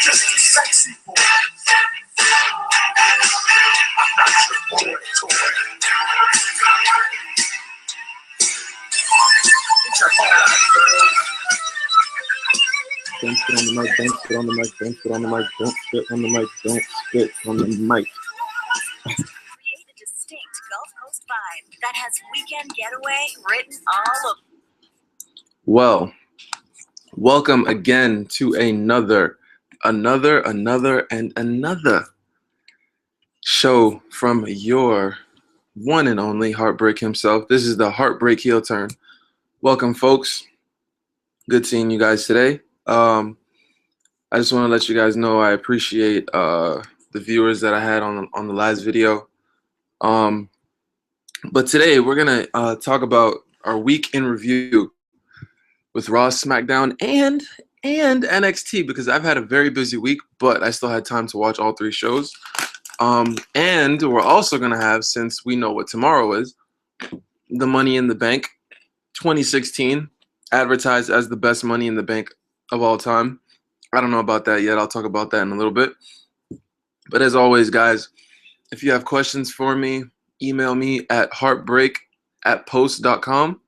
just too sexy for it. I'm not your boy toy. It's your fault, girls. Don't spit on the mic, don't spit on the mic, don't spit on the mic, don't spit on the mic, don't spit on the mic. Create a distinct Gulf Coast vibe that has weekend getaway written all over. Well, welcome again to another show from your one and only Heartbreak himself. This is the Heartbreak Heel Turn. Welcome, folks. Good seeing you guys today. I just want to let you guys know I appreciate the viewers that I had on the last video. But today we're gonna talk about our week in review with Raw, Smackdown, and NXT, because I've had a very busy week, but I still had time to watch all three shows. And we're also gonna have, since we know what tomorrow is, the Money in the Bank 2016, advertised as the best Money in the Bank of all time. I don't know about that yet. I'll talk about that in a little bit. But as always, guys, if you have questions for me, email me at heartbreak@post.com.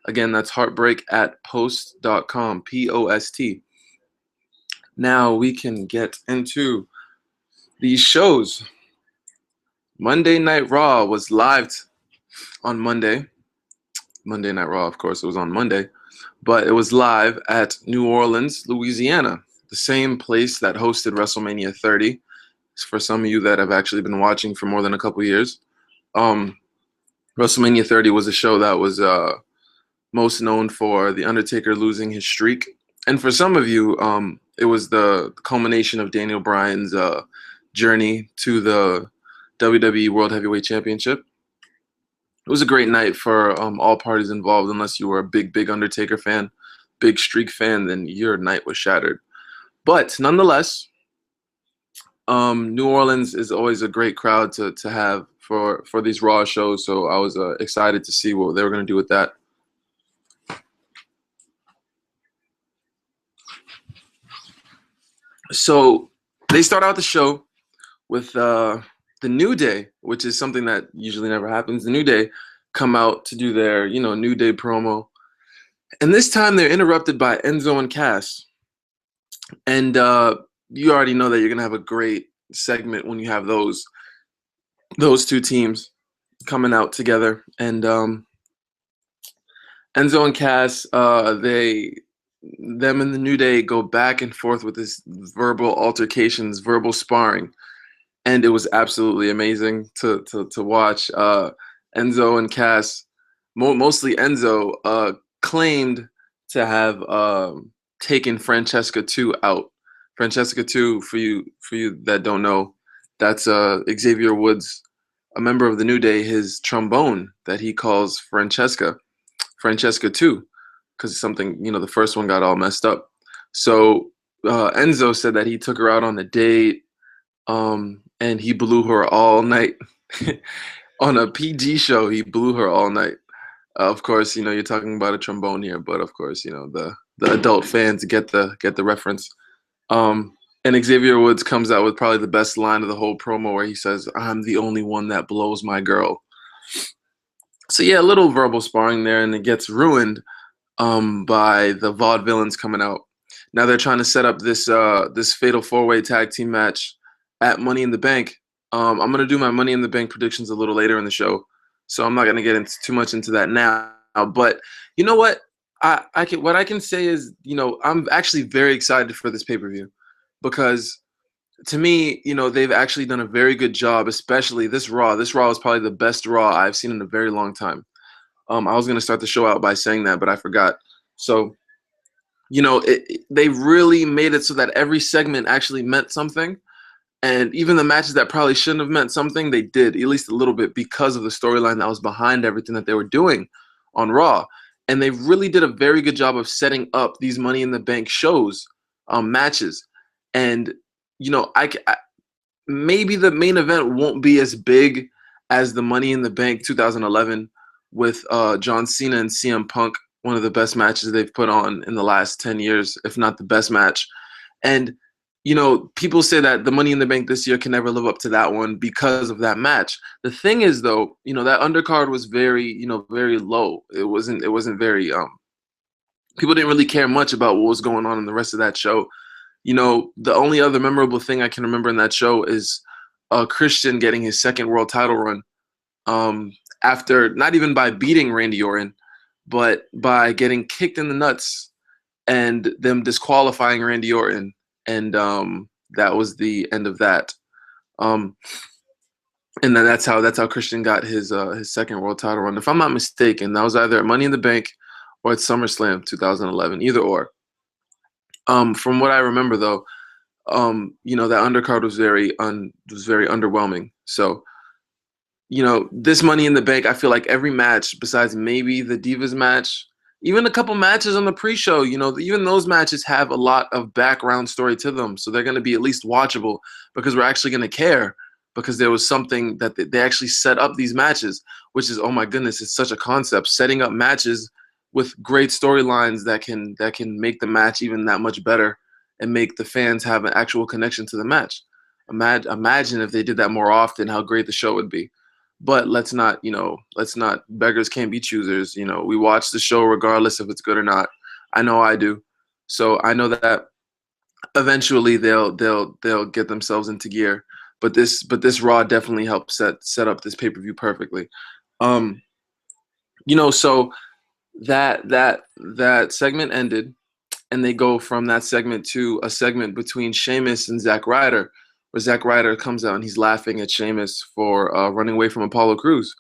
Again, that's heartbreak@post.com, P-O-S-T. Now we can get into these shows. Monday Night Raw was live on Monday. Monday Night Raw, of course, it was on Monday. But it was live at New Orleans, Louisiana, the same place that hosted WrestleMania 30. For some of you that have actually been watching for more than a couple years, WrestleMania 30 was a show that was most known for The Undertaker losing his streak. And for some of you, it was the culmination of Daniel Bryan's journey to the WWE World Heavyweight Championship. It was a great night for all parties involved. Unless you were a big Undertaker fan, big streak fan, then your night was shattered. But nonetheless, New Orleans is always a great crowd to have for these Raw shows. So I was excited to see what they were going to do with that. So they start out the show with the New Day, which is something that usually never happens. The New Day come out to do their, New Day promo. And this time they're interrupted by Enzo and Cass. And you already know that you're going to have a great segment when you have those two teams coming out together. And Enzo and Cass, them and the New Day go back and forth with this verbal altercations, verbal sparring. And it was absolutely amazing to watch. Enzo and Cass, mostly Enzo, claimed to have taken Francesca 2 out. Francesca 2, for you that don't know, that's Xavier Woods, a member of the New Day, his trombone that he calls Francesca 2, because something, the first one got all messed up. So Enzo said that he took her out on a date, and he blew her all night. On a PG show, he blew her all night. Of course, you're talking about a trombone here, but of course, the adult fans get the reference. And Xavier Woods comes out with probably the best line of the whole promo, where he says, "I'm the only one that blows my girl." So yeah, a little verbal sparring there, and it gets ruined by the Vaudevillains coming out. Now they're trying to set up this fatal 4-way tag team match at Money in the Bank. I'm going to do my Money in the Bank predictions a little later in the show, so I'm not going to get too much into that now. But you know what? What I can say is, I'm actually very excited for this pay-per-view, because to me, they've actually done a very good job, especially this Raw. This Raw is probably the best Raw I've seen in a very long time. I was going to start the show out by saying that, but I forgot. So, they really made it so that every segment actually meant something. And even the matches that probably shouldn't have meant something, they did, at least a little bit, because of the storyline that was behind everything that they were doing on Raw. And they really did a very good job of setting up these Money in the Bank shows, matches. And, maybe the main event won't be as big as the Money in the Bank 2011 with John Cena and CM Punk, one of the best matches they've put on in the last 10 years, if not the best match. And people say that the Money in the Bank this year can never live up to that one because of that match. The thing is, though, that undercard was very, very low. It wasn't very, people didn't really care much about what was going on in the rest of that show. The only other memorable thing I can remember in that show is Christian getting his second world title run, after not even by beating Randy Orton, but by getting kicked in the nuts and them disqualifying Randy Orton. And that was the end of that. And then that's how Christian got his second world title run. If I'm not mistaken, that was either at Money in the Bank or at SummerSlam 2011, either or. From what I remember, though, that undercard was very underwhelming. So, this Money in the Bank, I feel like every match besides maybe the Divas match, even a couple matches on the pre-show, even those matches have a lot of background story to them. So they're going to be at least watchable because we're actually going to care because there was something that they actually set up these matches, which is, oh my goodness, it's such a concept, setting up matches with great storylines that can make the match even that much better and make the fans have an actual connection to the match. Imagine if they did that more often, how great the show would be. But let's not beggars can't be choosers. We watch the show regardless if it's good or not. I know I do. So I know that eventually they'll get themselves into gear. But this Raw definitely helped set up this pay-per-view perfectly. So that segment ended, and they go from that segment to a segment between Sheamus and Zack Ryder, where Zack Ryder comes out and he's laughing at Sheamus for running away from Apollo Crews.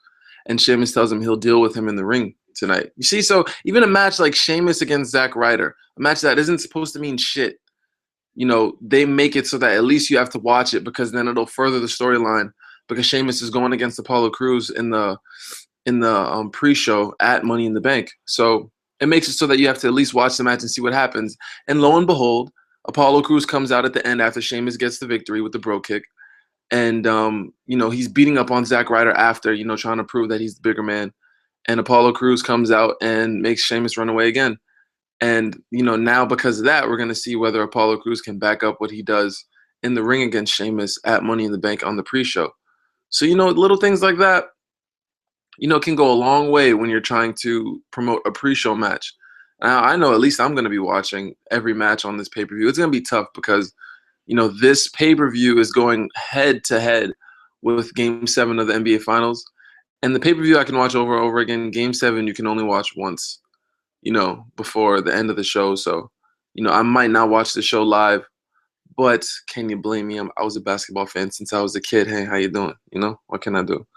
And Sheamus tells him he'll deal with him in the ring tonight. You see, so even a match like Sheamus against Zack Ryder, a match that isn't supposed to mean shit, they make it so that at least you have to watch it because then it'll further the storyline because Sheamus is going against Apollo Crews in the pre-show at Money in the Bank. So it makes it so that you have to at least watch the match and see what happens. And lo and behold, Apollo Crews comes out at the end after Sheamus gets the victory with the bro kick. And, he's beating up on Zack Ryder after, trying to prove that he's the bigger man. And Apollo Crews comes out and makes Sheamus run away again. And, now because of that, we're going to see whether Apollo Crews can back up what he does in the ring against Sheamus at Money in the Bank on the pre-show. So, little things like that, can go a long way when you're trying to promote a pre-show match. Now, I know at least I'm going to be watching every match on this pay-per-view. It's going to be tough because, this pay-per-view is going head-to-head with Game 7 of the NBA Finals. And the pay-per-view I can watch over and over again. Game 7 you can only watch once, before the end of the show. So, I might not watch the show live, but can you blame me? I was a basketball fan since I was a kid. Hey, how you doing? What can I do?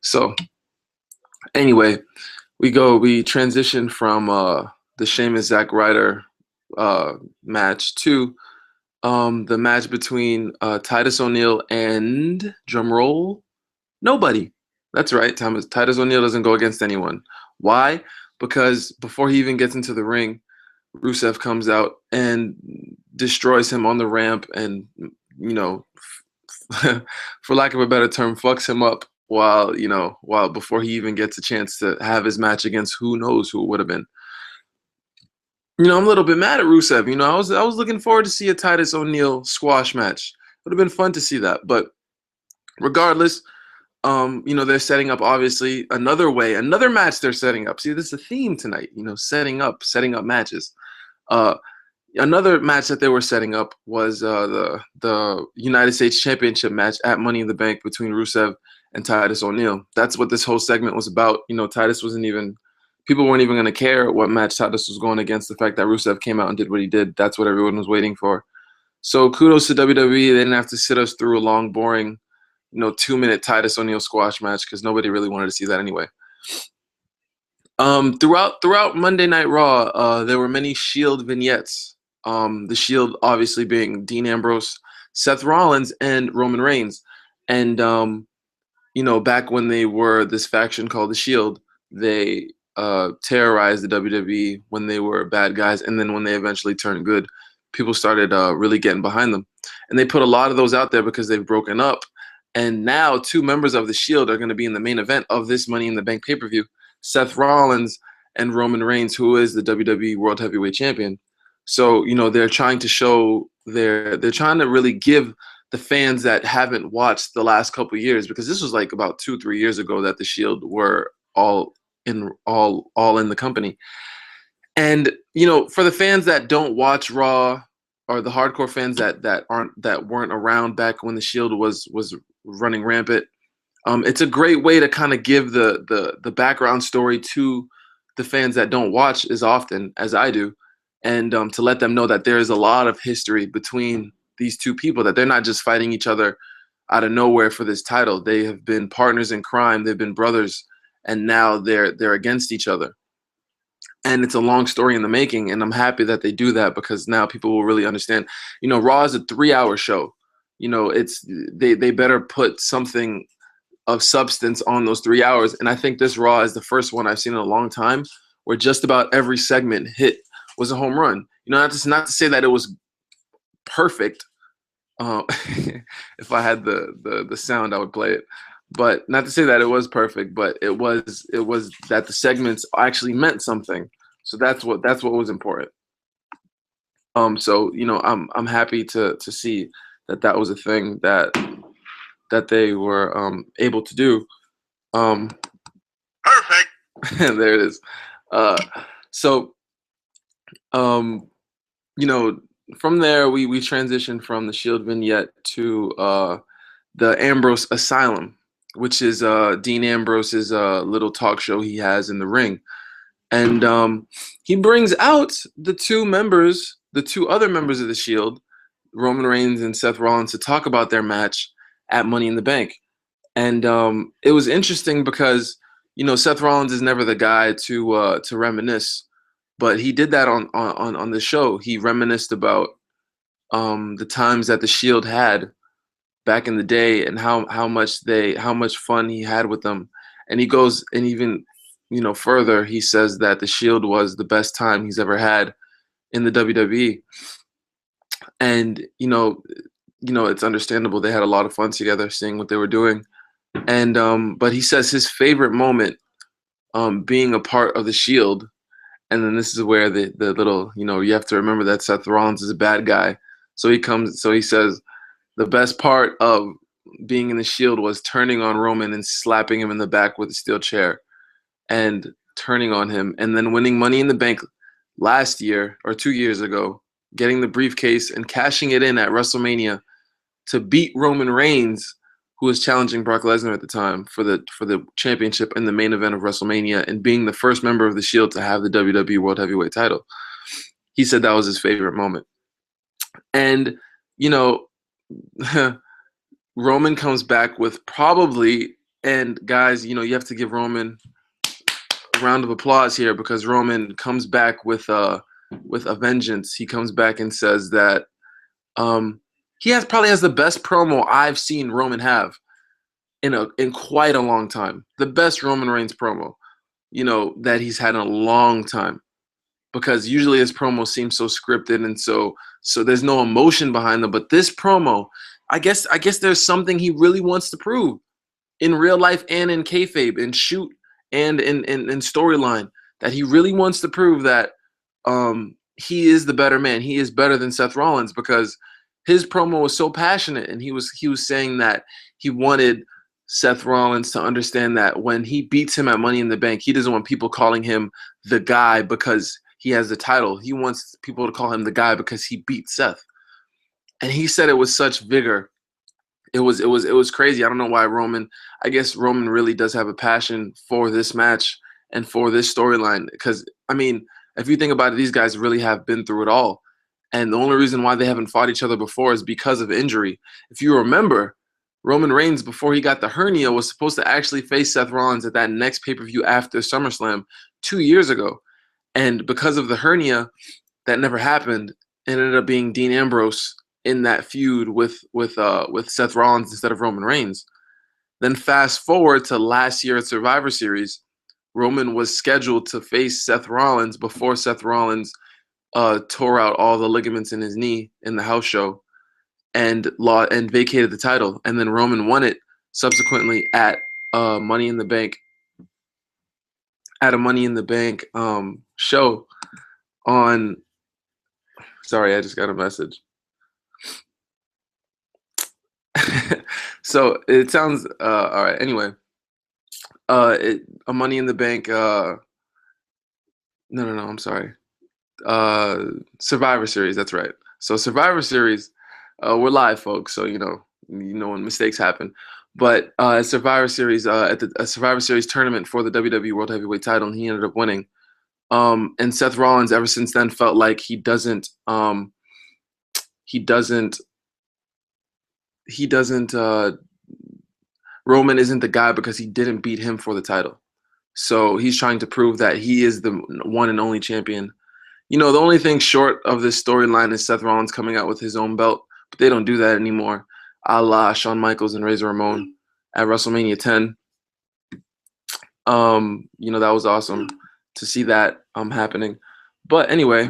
So, anyway, we transition from the Sheamus Zack Ryder match to the match between Titus O'Neil and, drumroll, nobody. That's right. Titus O'Neil doesn't go against anyone. Why? Because before he even gets into the ring, Rusev comes out and destroys him on the ramp and, for lack of a better term, fucks him up while before he even gets a chance to have his match against who knows who it would have been. I'm a little bit mad at Rusev. I was looking forward to see a Titus O'Neil squash match. It would have been fun to see that. But regardless, they're setting up obviously another match they're setting up. See, this is a theme tonight, setting up matches. Another match that they were setting up was the United States Championship match at Money in the Bank between Rusev and Titus O'Neil. That's what this whole segment was about. People weren't even going to care what match Titus was going against. The fact that Rusev came out and did what he did, that's what everyone was waiting for. So kudos to WWE. They didn't have to sit us through a long, boring, 2-minute Titus O'Neil squash match because nobody really wanted to see that anyway. Throughout Monday Night Raw, there were many Shield vignettes. The Shield obviously being Dean Ambrose, Seth Rollins, and Roman Reigns. And back when they were this faction called the Shield, they terrorized the WWE when they were bad guys, and then when they eventually turned good, people started really getting behind them. And they put a lot of those out there because they've broken up. And now 2 members of the Shield are going to be in the main event of this Money in the Bank pay-per-view, Seth Rollins and Roman Reigns, who is the WWE World Heavyweight Champion. So, you know, they're trying to show they're trying to really give the fans that haven't watched the last couple of years, because this was like about 2-3 years ago that the Shield were all in the company. And, you know, for the fans that don't watch Raw, or the hardcore fans that weren't around back when the Shield was running rampant, it's a great way to kind of give the background story to the fans that don't watch as often as I do, and to let them know that there is a lot of history between these two people, that they're not just fighting each other out of nowhere for this title. They have been partners in crime. They've been brothers, and now they're against each other. And it's a long story in the making, and I'm happy that they do that, because now people will really understand. You know, Raw is a 3-hour show. You know, they better put something of substance on those 3 hours. And I think this Raw is the first one I've seen in a long time where just about every segment was a home run. You know, not to say that it was perfect. If I had the sound, I would play it. But not to say that it was perfect, but it was that the segments actually meant something. So that's what was important. So, you know, I'm happy to see that was a thing that they were able to do. Perfect. There it is. So, you know, from there we transitioned from the Shield vignette to the Ambrose Asylum, which is Dean Ambrose's little talk show he has in the ring. And he brings out the two other members of the Shield, Roman Reigns and Seth Rollins, to talk about their match at Money in the Bank. And it was interesting because, you know, Seth Rollins is never the guy to reminisce, but he did that on the show. He reminisced about the times that the Shield had back in the day, and how much fun he had with them. And he goes, and even, you know, further, he says that the Shield was the best time he's ever had in the WWE. And you know, it's understandable. They had a lot of fun together, seeing what they were doing. And but he says his favorite moment being a part of the Shield, and then this is where the little, you know, you have to remember that Seth Rollins is a bad guy. So he says the best part of being in the Shield was turning on Roman and slapping him in the back with a steel chair, and turning on him, and then winning Money in the Bank last year or 2 years ago, getting the briefcase and cashing it in at WrestleMania to beat Roman Reigns, who was challenging Brock Lesnar at the time for the championship in the main event of WrestleMania, and being the first member of the Shield to have the WWE World Heavyweight title. He said that was his favorite moment. And, you know, Roman comes back with probably, and guys, you know, you have to give Roman a round of applause here, because Roman comes back with a vengeance. He comes back and says that he probably has the best promo I've seen Roman have in quite a long time. The best Roman Reigns promo, you know, that he's had in a long time. Because usually his promos seem so scripted, and so there's no emotion behind them. But this promo, I guess there's something he really wants to prove in real life and in kayfabe, in shoot and in storyline, that he really wants to prove that he is the better man. He is better than Seth Rollins, because his promo was so passionate, and he was saying that he wanted Seth Rollins to understand that when he beats him at Money in the Bank, he doesn't want people calling him the guy because he has the title. He wants people to call him the guy because he beat Seth. And he said it with such vigor. It was crazy. I don't know why Roman. I guess Roman really does have a passion for this match and for this storyline, because, I mean, if you think about it, these guys really have been through it all. And the only reason why they haven't fought each other before is because of injury. If you remember, Roman Reigns, before he got the hernia, was supposed to actually face Seth Rollins at that next pay-per-view after SummerSlam 2 years ago. And because of the hernia, that never happened. It ended up being Dean Ambrose in that feud with Seth Rollins instead of Roman Reigns. Then fast forward to last year at Survivor Series, Roman was scheduled to face Seth Rollins before Seth Rollins tore out all the ligaments in his knee in the house show, and vacated the title. And then Roman won it subsequently at Money in the Bank. At a Money in the Bank show on, Sorry, I just got a message. So it sounds all right. Anyway, a Money in the Bank. No. I'm sorry. Survivor Series. That's right. So Survivor Series. We're live, folks. So you know when mistakes happen. But Survivor Series at the a Survivor Series tournament for the WWE World Heavyweight Title, and he ended up winning. And Seth Rollins, ever since then, felt like he doesn't. Roman isn't the guy because he didn't beat him for the title. So he's trying to prove that he is the one and only champion. You know, the only thing short of this storyline is Seth Rollins coming out with his own belt, but they don't do that anymore, a la Shawn Michaels and Razor Ramon at WrestleMania 10. You know, that was awesome to see that happening. But anyway,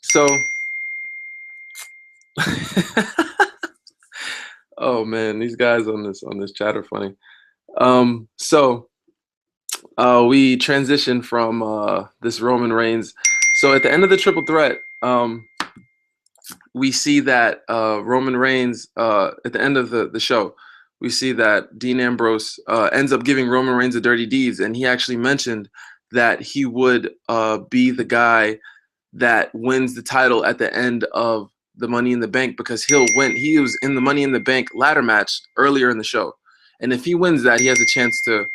so oh man, these guys on this chat are funny. So we transition from this Roman Reigns. So at the end of the triple threat, we see that Roman Reigns, at the end of the show, we see that Dean Ambrose ends up giving Roman Reigns the dirty deeds, and he actually mentioned that he would be the guy that wins the title at the end of the Money in the Bank, because he'll win. He was in the Money in the Bank ladder match earlier in the show, and if he wins that, he has a chance to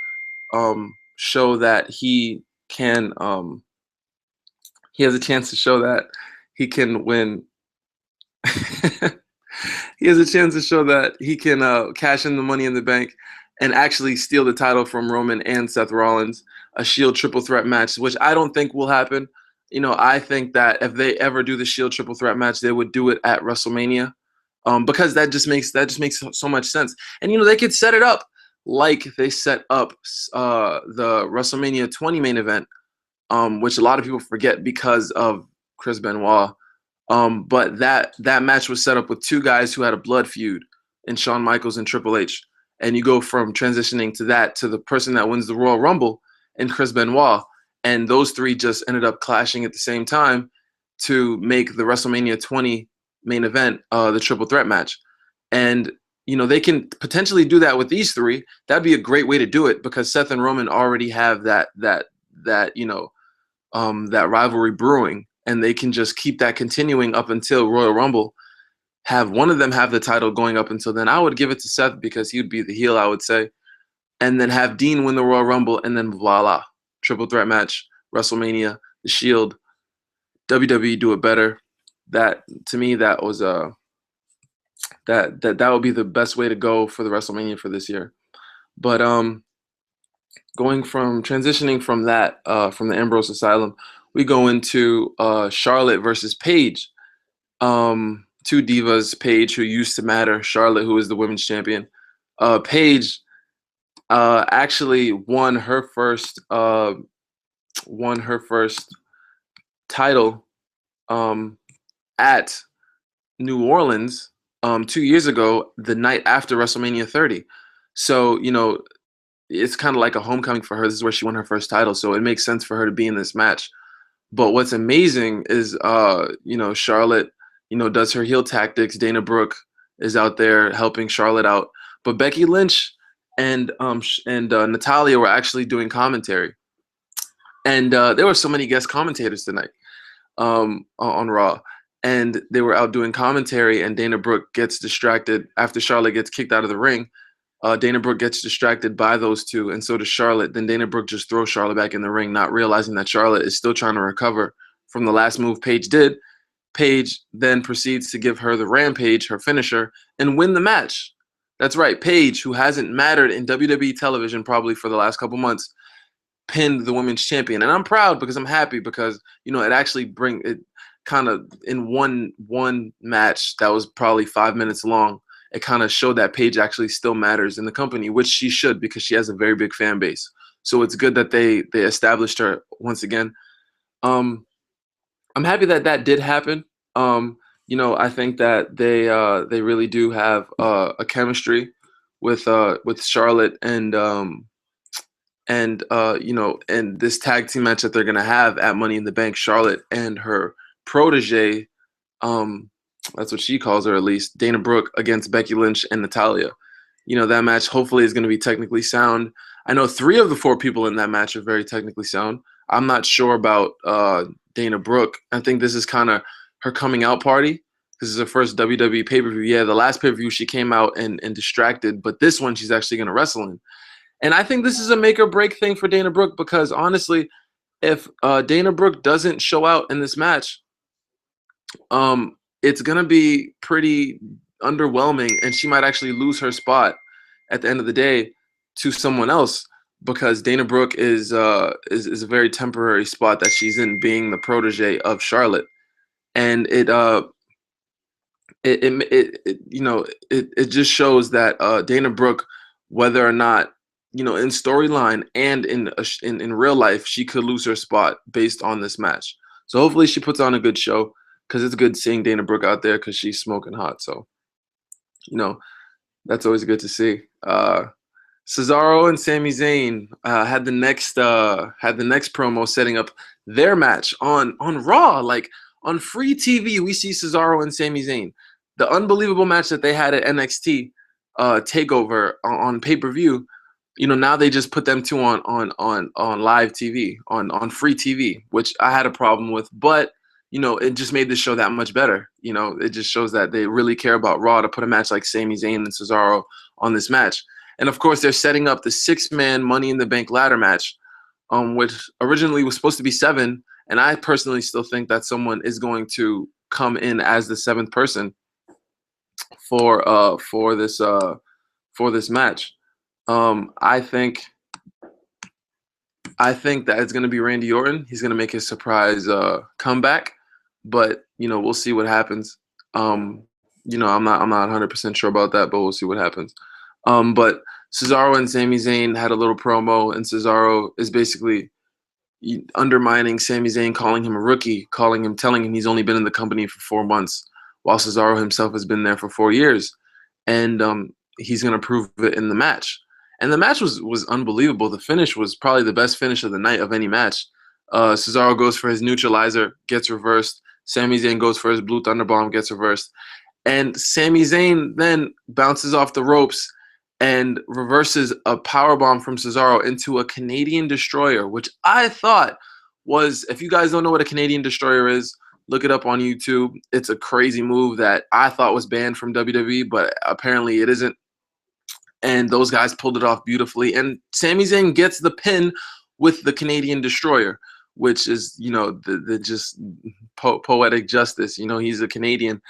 show that he can. He has a chance to show that he can win. He has a chance to show that he can cash in the Money in the Bank and actually steal the title from Roman and Seth Rollins, a Shield triple threat match, which I don't think will happen. You know, I think that if they ever do the Shield triple threat match, they would do it at WrestleMania, because that just makes so much sense. And you know, they could set it up like they set up the WrestleMania 20 main event, which a lot of people forget because of Chris Benoit. But that match was set up with two guys who had a blood feud in Shawn Michaels and Triple H. And you go from transitioning to that to the person that wins the Royal Rumble and Chris Benoit. And those three just ended up clashing at the same time to make the WrestleMania 20 main event the triple threat match. And, you know, they can potentially do that with these three. That'd be a great way to do it, because Seth and Roman already have that rivalry brewing. And they can just keep that continuing up until Royal Rumble. Have one of them have the title going up until then. I would give it to Seth because he would be the heel, I would say. And then have Dean win the Royal Rumble, and then voila, triple threat match, WrestleMania, the Shield, WWE do it better. That, to me, that was that would be the best way to go for the WrestleMania for this year. But transitioning from that, from the Ambrose Asylum, we go into Charlotte versus Paige. Two divas, Paige, who used to matter, Charlotte, who is the women's champion. Paige actually won her first title at New Orleans 2 years ago, the night after WrestleMania 30. So, you know, it's kind of like a homecoming for her. This is where she won her first title, so it makes sense for her to be in this match. But what's amazing is, you know, Charlotte, you know, does her heel tactics. Dana Brooke is out there helping Charlotte out. But Becky Lynch and Natalya were actually doing commentary. And there were so many guest commentators tonight on Raw. And they were out doing commentary, and Dana Brooke gets distracted after Charlotte gets kicked out of the ring. Dana Brooke gets distracted by those two, and so does Charlotte. Then Dana Brooke just throws Charlotte back in the ring, not realizing that Charlotte is still trying to recover from the last move Paige did. Paige then proceeds to give her the Rampage, her finisher, and win the match. That's right, Paige, who hasn't mattered in WWE television probably for the last couple months, pinned the women's champion. And I'm proud because I'm happy because, you know, it actually it kind of in one match that was probably 5 minutes long, it kind of showed that Paige actually still matters in the company, which she should, because she has a very big fan base. So it's good that they established her once again. I'm happy that did happen. You know, I think that they really do have a chemistry with Charlotte and And you know, and this tag team match that they're gonna have at Money in the Bank, Charlotte and her protege, um, that's what she calls her at least, Dana Brooke against Becky Lynch and Natalia. You know, that match hopefully is gonna be technically sound. I know 3 of the 4 people in that match are very technically sound. I'm not sure about Dana Brooke. I think this is kind of her coming out party. This is her first WWE pay-per-view. Yeah, the last pay-per-view she came out and distracted, but this one she's actually going to wrestle in. And I think this is a make or break thing for Dana Brooke because honestly, if Dana Brooke doesn't show out in this match, it's going to be pretty underwhelming, and she might actually lose her spot at the end of the day to someone else because Dana Brooke is a very temporary spot that she's in, being the protege of Charlotte, and it just shows that Dana Brooke, whether or not, you know, in storyline and in real life, she could lose her spot based on this match. So hopefully she puts on a good show because it's good seeing Dana Brooke out there because she's smoking hot. So, you know, that's always good to see. Cesaro and Sami Zayn had the next promo setting up their match on Raw, like on free TV. We see Cesaro and Sami Zayn, the unbelievable match that they had at NXT Takeover on pay-per-view. You know, now they just put them two on live TV, on free TV, which I had a problem with, but you know, it just made the show that much better. You know, it just shows that they really care about Raw to put a match like Sami Zayn and Cesaro on this match. And of course, they're setting up the 6-man Money in the Bank ladder match, which originally was supposed to be 7. And I personally still think that someone is going to come in as the 7th person for this match. I think that it's going to be Randy Orton. He's going to make his surprise comeback, but you know, we'll see what happens. You know, I'm not 100% sure about that, but we'll see what happens. But Cesaro and Sami Zayn had a little promo, and Cesaro is basically undermining Sami Zayn, calling him a rookie, telling him he's only been in the company for 4 months, while Cesaro himself has been there for 4 years, and he's going to prove it in the match. And the match was unbelievable. The finish was probably the best finish of the night of any match. Cesaro goes for his neutralizer, gets reversed. Sami Zayn goes for his Blue Thunder Bomb, gets reversed. And Sami Zayn then bounces off the ropes and reverses a powerbomb from Cesaro into a Canadian Destroyer, which I thought was, if you guys don't know what a Canadian Destroyer is, look it up on YouTube. It's a crazy move that I thought was banned from WWE, but apparently it isn't. And those guys pulled it off beautifully. And Sami Zayn gets the pin with the Canadian Destroyer, which is, you know, the just poetic justice. You know, he's a Canadian.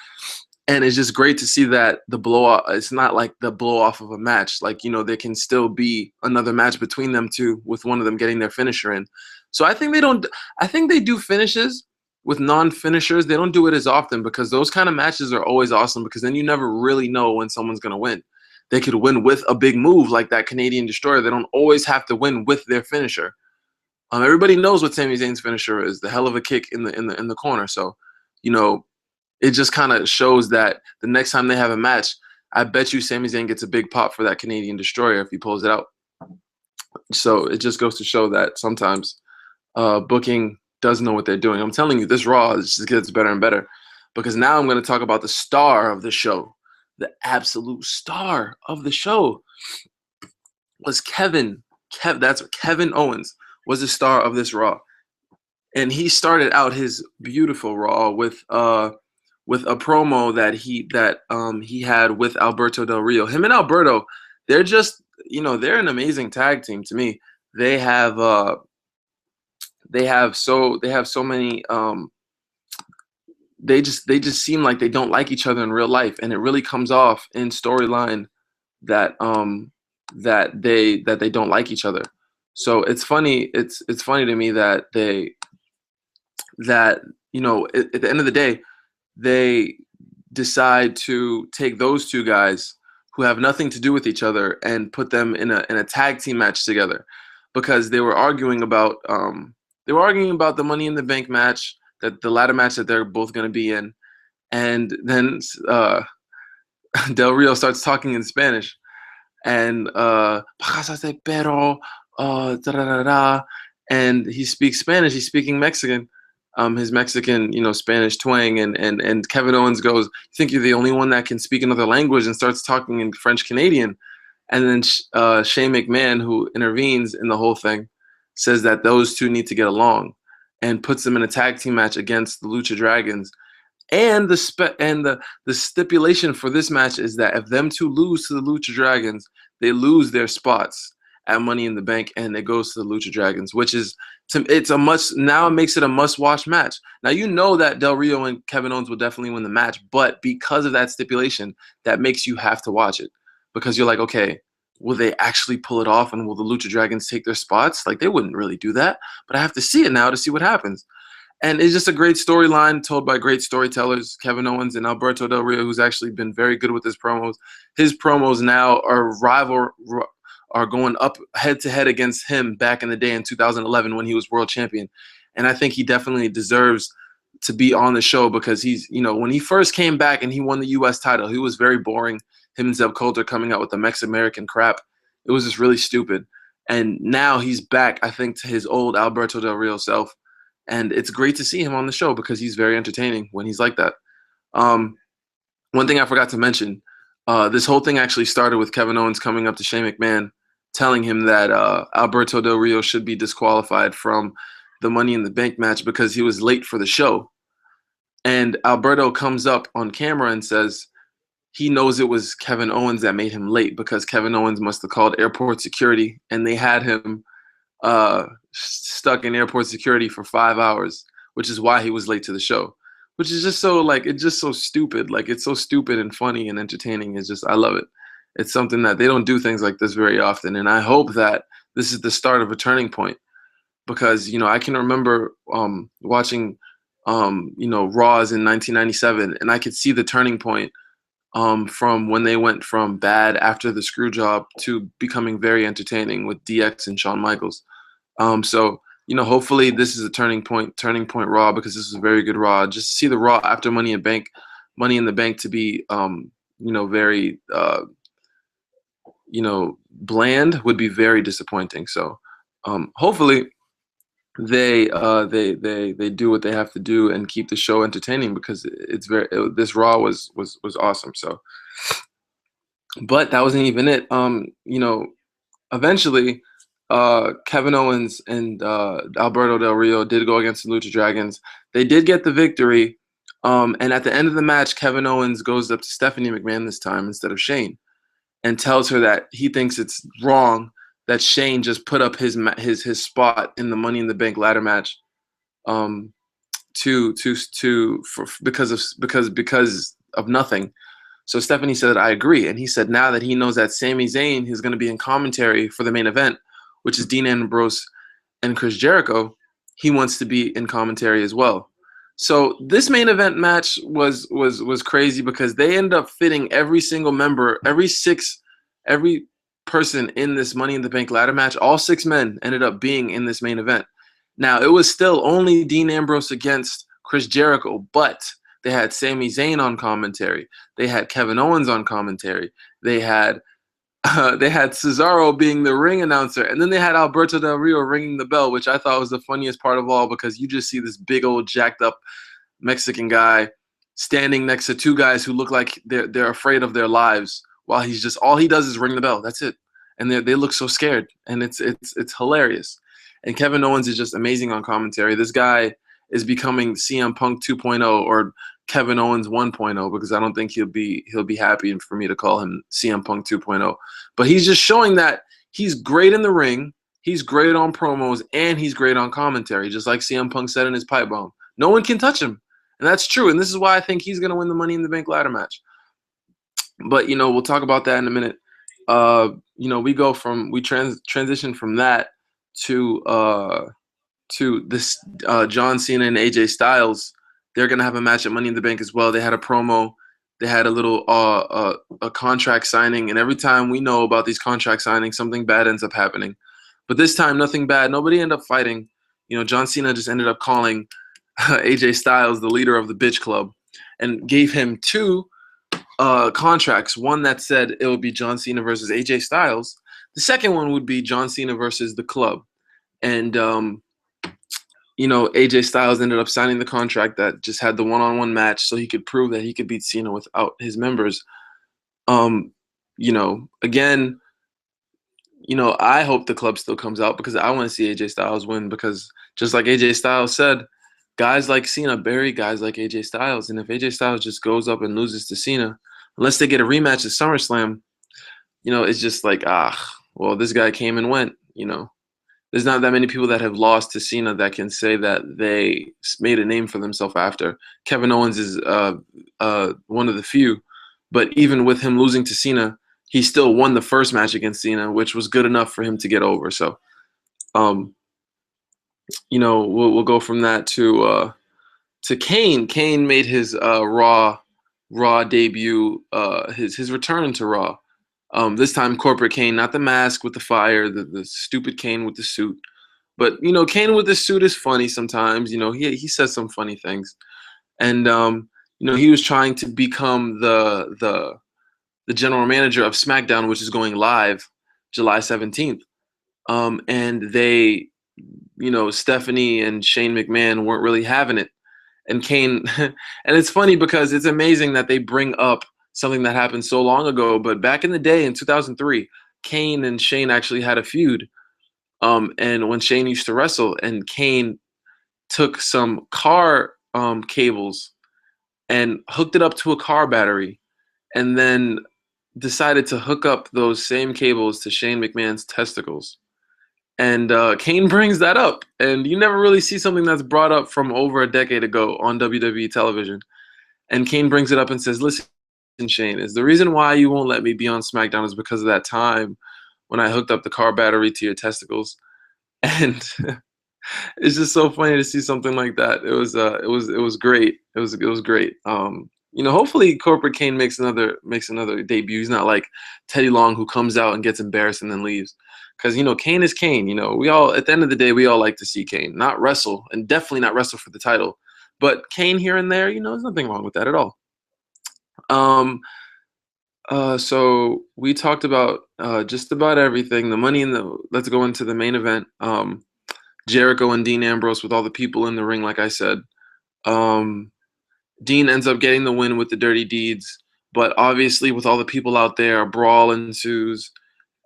And it's just great to see that the blow-off, it's not like the blow-off of a match. Like, you know, there can still be another match between them two with one of them getting their finisher in. So I think they do finishes with non-finishers. They don't do it as often because those kind of matches are always awesome because then you never really know when someone's going to win. They could win with a big move like that Canadian Destroyer. They don't always have to win with their finisher. Everybody knows what Sami Zayn's finisher is, the hell of a kick in the corner. So, you know, it just kind of shows that the next time they have a match, I bet you Sami Zayn gets a big pop for that Canadian Destroyer if he pulls it out. So it just goes to show that sometimes booking does know what they're doing. I'm telling you, this Raw just gets better and better because now I'm going to talk about the star of the show. The absolute star of the show was Kevin Owens was the star of this Raw. And he started out his beautiful Raw with a promo that he had with Alberto Del Rio. Him and Alberto, they're just, you know, they're an amazing tag team to me. They have so many they just seem like they don't like each other in real life, and it really comes off in storyline that they don't like each other. So it's funny to me that you know, at the end of the day, they decide to take those two guys who have nothing to do with each other and put them in a tag team match together because they were arguing about the Money in the Bank match, that the ladder match that they're both going to be in. And then Del Rio starts talking in Spanish, and pero da da da da, and he speaks Spanish. He's speaking Mexican, his Mexican, Spanish twang, and Kevin Owens goes, "You think you're the only one that can speak another language?" and starts talking in French Canadian, and then Shane McMahon, who intervenes in the whole thing, says that those two need to get along, and puts them in a tag team match against the Lucha Dragons. And the stipulation for this match is that if them two lose to the Lucha Dragons, they lose their spots at Money in the Bank, and it goes to the Lucha Dragons, which is it's a must. Now it makes it a must-watch match. Now you know that Del Rio and Kevin Owens will definitely win the match, but because of that stipulation, that makes you have to watch it because you're like, okay, will they actually pull it off, and will the Lucha Dragons take their spots? Like they wouldn't really do that, but I have to see it now to see what happens. And it's just a great storyline told by great storytellers, Kevin Owens and Alberto Del Rio, who's actually been very good with his promos. His promos now are going up head-to-head against him back in the day in 2011 when he was world champion. And I think he definitely deserves to be on the show because he's, when he first came back and he won the U.S. title, he was very boring. Him and Zeb Coulter coming out with the Mex-American crap. It was just really stupid. And now he's back, I think, to his old Alberto Del Rio self. And it's great to see him on the show because he's very entertaining when he's like that. One thing I forgot to mention, this whole thing actually started with Kevin Owens coming up to Shane McMahon, telling him that Alberto Del Rio should be disqualified from the Money in the Bank match because he was late for the show. And Alberto comes up on camera and says he knows it was Kevin Owens that made him late because Kevin Owens must have called airport security, and they had him stuck in airport security for 5 hours, which is why he was late to the show, which is just so it's just so stupid. Like it's so stupid and funny and entertaining. It's just, I love it. It's something that they don't do things like this very often. And I hope that this is the start of a turning point because, I can remember watching, Raws in 1997, and I could see the turning point from when they went from bad after the screw job to becoming very entertaining with DX and Shawn Michaels. So, hopefully this is a turning point Raw because this is a very good Raw. Just see the Raw after Money in the Bank to be, very, bland would be very disappointing. So, hopefully they do what they have to do and keep the show entertaining because this Raw was awesome. So, but that wasn't even it. Eventually, Kevin Owens and Alberto Del Rio did go against the Lucha Dragons. They did get the victory. And at the end of the match, Kevin Owens goes up to Stephanie McMahon this time instead of Shane and tells her that he thinks it's wrong that Shane just put up his spot in the Money in the Bank ladder match because of nothing. So Stephanie said, I agree. And he said now that he knows that Sami Zayn is going to be in commentary for the main event, which is Dean Ambrose and Chris Jericho, he wants to be in commentary as well. So this main event match was crazy because they ended up fitting every single member, every person in this Money in the Bank ladder match. All 6 men ended up being in this main event. Now, it was still only Dean Ambrose against Chris Jericho, but they had Sami Zayn on commentary. They had Kevin Owens on commentary. They had Cesaro being the ring announcer, and then they had Alberto Del Rio ringing the bell, which I thought was the funniest part of all because you just see this big old jacked up Mexican guy standing next to 2 guys who look like they're afraid of their lives while he's just all he does is ring the bell. That's it, and they look so scared, and it's hilarious. And Kevin Owens is just amazing on commentary. This guy is becoming CM Punk 2.0 or Kevin Owens 1.0 because I don't think he'll be happy for me to call him CM Punk 2.0. But he's just showing that he's great in the ring, he's great on promos, and he's great on commentary, just like CM Punk said in his pipe bomb. No one can touch him. And that's true. And this is why I think he's going to win the Money in the Bank ladder match. But, we'll talk about that in a minute. We transition from that to this John Cena and AJ Styles. They're going to have a match at Money in the Bank as well. They had a promo. They had a little a contract signing. And every time we know about these contract signings, something bad ends up happening. But this time, nothing bad. Nobody ended up fighting. John Cena just ended up calling AJ Styles the leader of the bitch club and gave him 2 contracts. One that said it would be John Cena versus AJ Styles. The second one would be John Cena versus the Club. And, AJ Styles ended up signing the contract that just had the one-on-one match so he could prove that he could beat Cena without his members. Again, I hope the Club still comes out because I want to see AJ Styles win because just like AJ Styles said, guys like Cena bury guys like AJ Styles. And if AJ Styles just goes up and loses to Cena, unless they get a rematch at SummerSlam, it's just like, well, this guy came and went, There's not that many people that have lost to Cena that can say that they made a name for themselves after. Kevin Owens is one of the few. But even with him losing to Cena, he still won the first match against Cena, which was good enough for him to get over. So, we'll go from that to Kane. Kane made his Raw debut, his return to Raw. This time, corporate Kane, not the mask with the fire, the stupid Kane with the suit. But, Kane with the suit is funny sometimes. He says some funny things. And, he was trying to become the general manager of Smackdown, which is going live July 17th. And they, Stephanie and Shane McMahon weren't really having it. And Kane, and it's funny because it's amazing that they bring up something that happened so long ago. But back in the day in 2003, Kane and Shane actually had a feud. And when Shane used to wrestle, and Kane took some car cables and hooked it up to a car battery, and then decided to hook up those same cables to Shane McMahon's testicles. And Kane brings that up, and you never really see something that's brought up from over a decade ago on WWE television. And Kane brings it up and says, listen, Shane, is the reason why you won't let me be on SmackDown is because of that time when I hooked up the car battery to your testicles. And it's just so funny to see something like that. It was great. It was great. Hopefully Corporate Kane makes another debut. He's not like Teddy Long, who comes out and gets embarrassed and then leaves. Because Kane is Kane. We all, at the end of the day, we all like to see Kane not wrestle, and definitely not wrestle for the title. But Kane here and there, there's nothing wrong with that at all. So we talked about just about everything. The money let's go into the main event. Jericho and Dean Ambrose with all the people in the ring, like I said. Dean ends up getting the win with the dirty deeds, but obviously with all the people out there, a brawl ensues,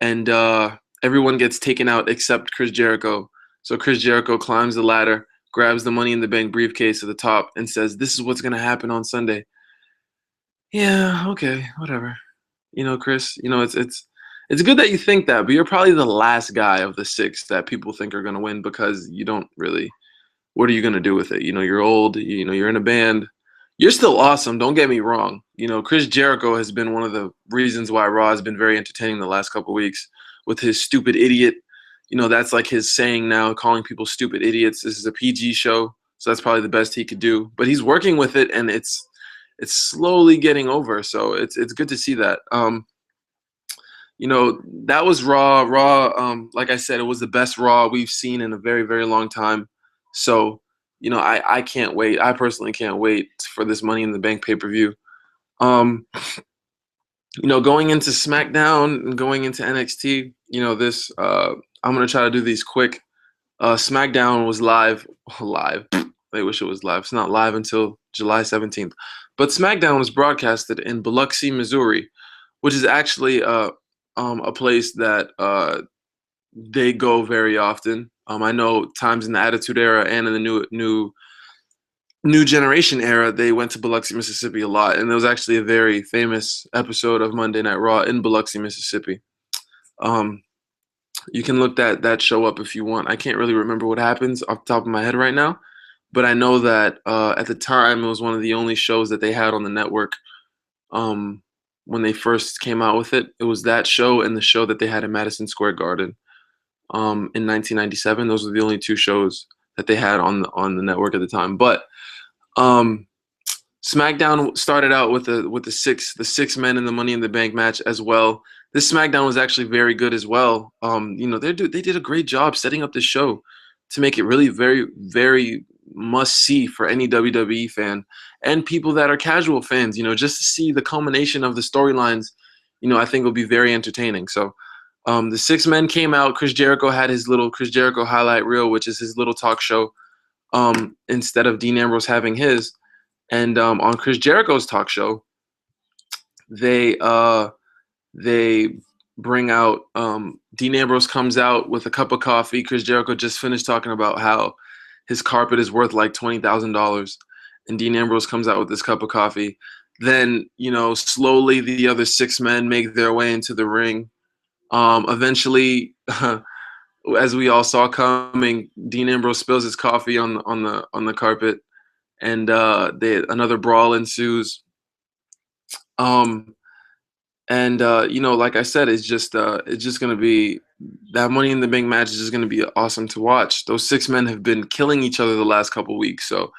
and everyone gets taken out except Chris Jericho. So Chris Jericho climbs the ladder, grabs the Money in the Bank briefcase at the top, and says, "This is what's going to happen on Sunday." Yeah, okay, whatever. Chris, it's good that you think that, but you're probably the last guy of the 6 that people think are going to win because you don't really, what are you going to do with it? You're old, you're in a band. You're still awesome, don't get me wrong. Chris Jericho has been one of the reasons why Raw has been very entertaining the last couple of weeks with his stupid idiot. That's like his saying now, calling people stupid idiots. This is a PG show, so that's probably the best he could do. But he's working with it, and it's slowly getting over, so it's good to see that. That was Raw. Like I said, it was the best Raw we've seen in a very, very long time. So, I can't wait. I personally can't wait for this Money in the Bank pay-per-view. Going into SmackDown and going into NXT, I'm going to try to do these quick. SmackDown was live. I wish it was live. It's not live until July 17th. But SmackDown was broadcasted in Biloxi, Missouri, which is actually a place that they go very often. I know times in the Attitude Era and in the New Generation era, they went to Biloxi, Mississippi a lot. And there was actually a very famous episode of Monday Night Raw in Biloxi, Mississippi. You can look that show up if you want. I can't really remember what happens off the top of my head right now. But I know that at the time, it was one of the only shows that they had on the network when they first came out with it. It was that show and the show that they had in Madison Square Garden in 1997. Those were the only 2 shows that they had on the network at the time. But SmackDown started out with the six men in the Money in the Bank match as well. This SmackDown was actually very good as well. They did a great job setting up this show to make it really very, very must see for any WWE fan and people that are casual fans, just to see the culmination of the storylines, I think will be very entertaining. So The 6 men came out. Chris Jericho had his little Chris Jericho highlight reel, which is his little talk show, instead of Dean Ambrose having his. And on Chris Jericho's talk show, they bring out Dean Ambrose comes out with a cup of coffee. Chris Jericho just finished talking about how his carpet is worth like $20,000, and Dean Ambrose comes out with this cup of coffee. Then, slowly the other 6 men make their way into the ring. Eventually, as we all saw coming, Dean Ambrose spills his coffee on the carpet, and another brawl ensues. Like I said, it's just gonna be, that Money in the Bank match is just gonna be awesome to watch. Those 6 men have been killing each other the last couple weeks, so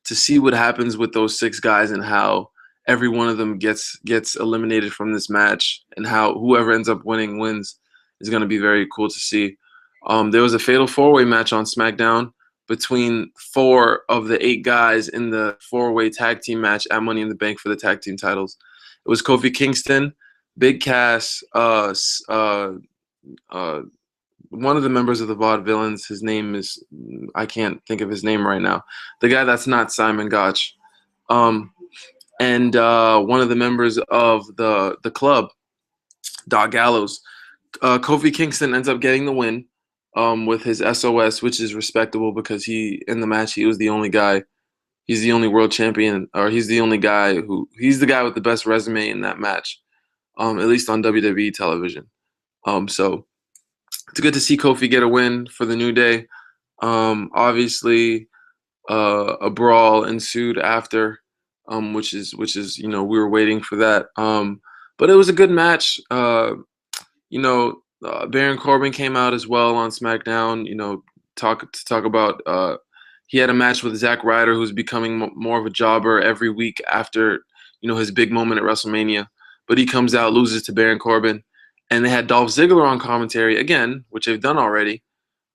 to see what happens with those 6 guys and how every one of them gets eliminated from this match, and how whoever ends up winning wins, is gonna be very cool to see. There was a fatal 4-way match on SmackDown between 4 of the 8 guys in the 4-way tag team match at Money in the Bank for the tag team titles. It was Kofi Kingston, Big Cass, one of the members of the Vaudevillains. His name is, I can't think of his name right now. The guy that's not Simon Gotch, and one of the members of the club, Doc Gallows. Kofi Kingston ends up getting the win with his SOS, which is respectable because in the match he was the only guy. He's the only world champion, or he's the guy with the best resume in that match, at least on WWE television. So it's good to see Kofi get a win for the New Day. Obviously, a brawl ensued after, which is we were waiting for that. But it was a good match. Baron Corbin came out as well on SmackDown. Talk about. He had a match with Zack Ryder, who's becoming more of a jobber every week after, his big moment at WrestleMania. But he comes out, loses to Baron Corbin. And they had Dolph Ziggler on commentary again, which they've done already.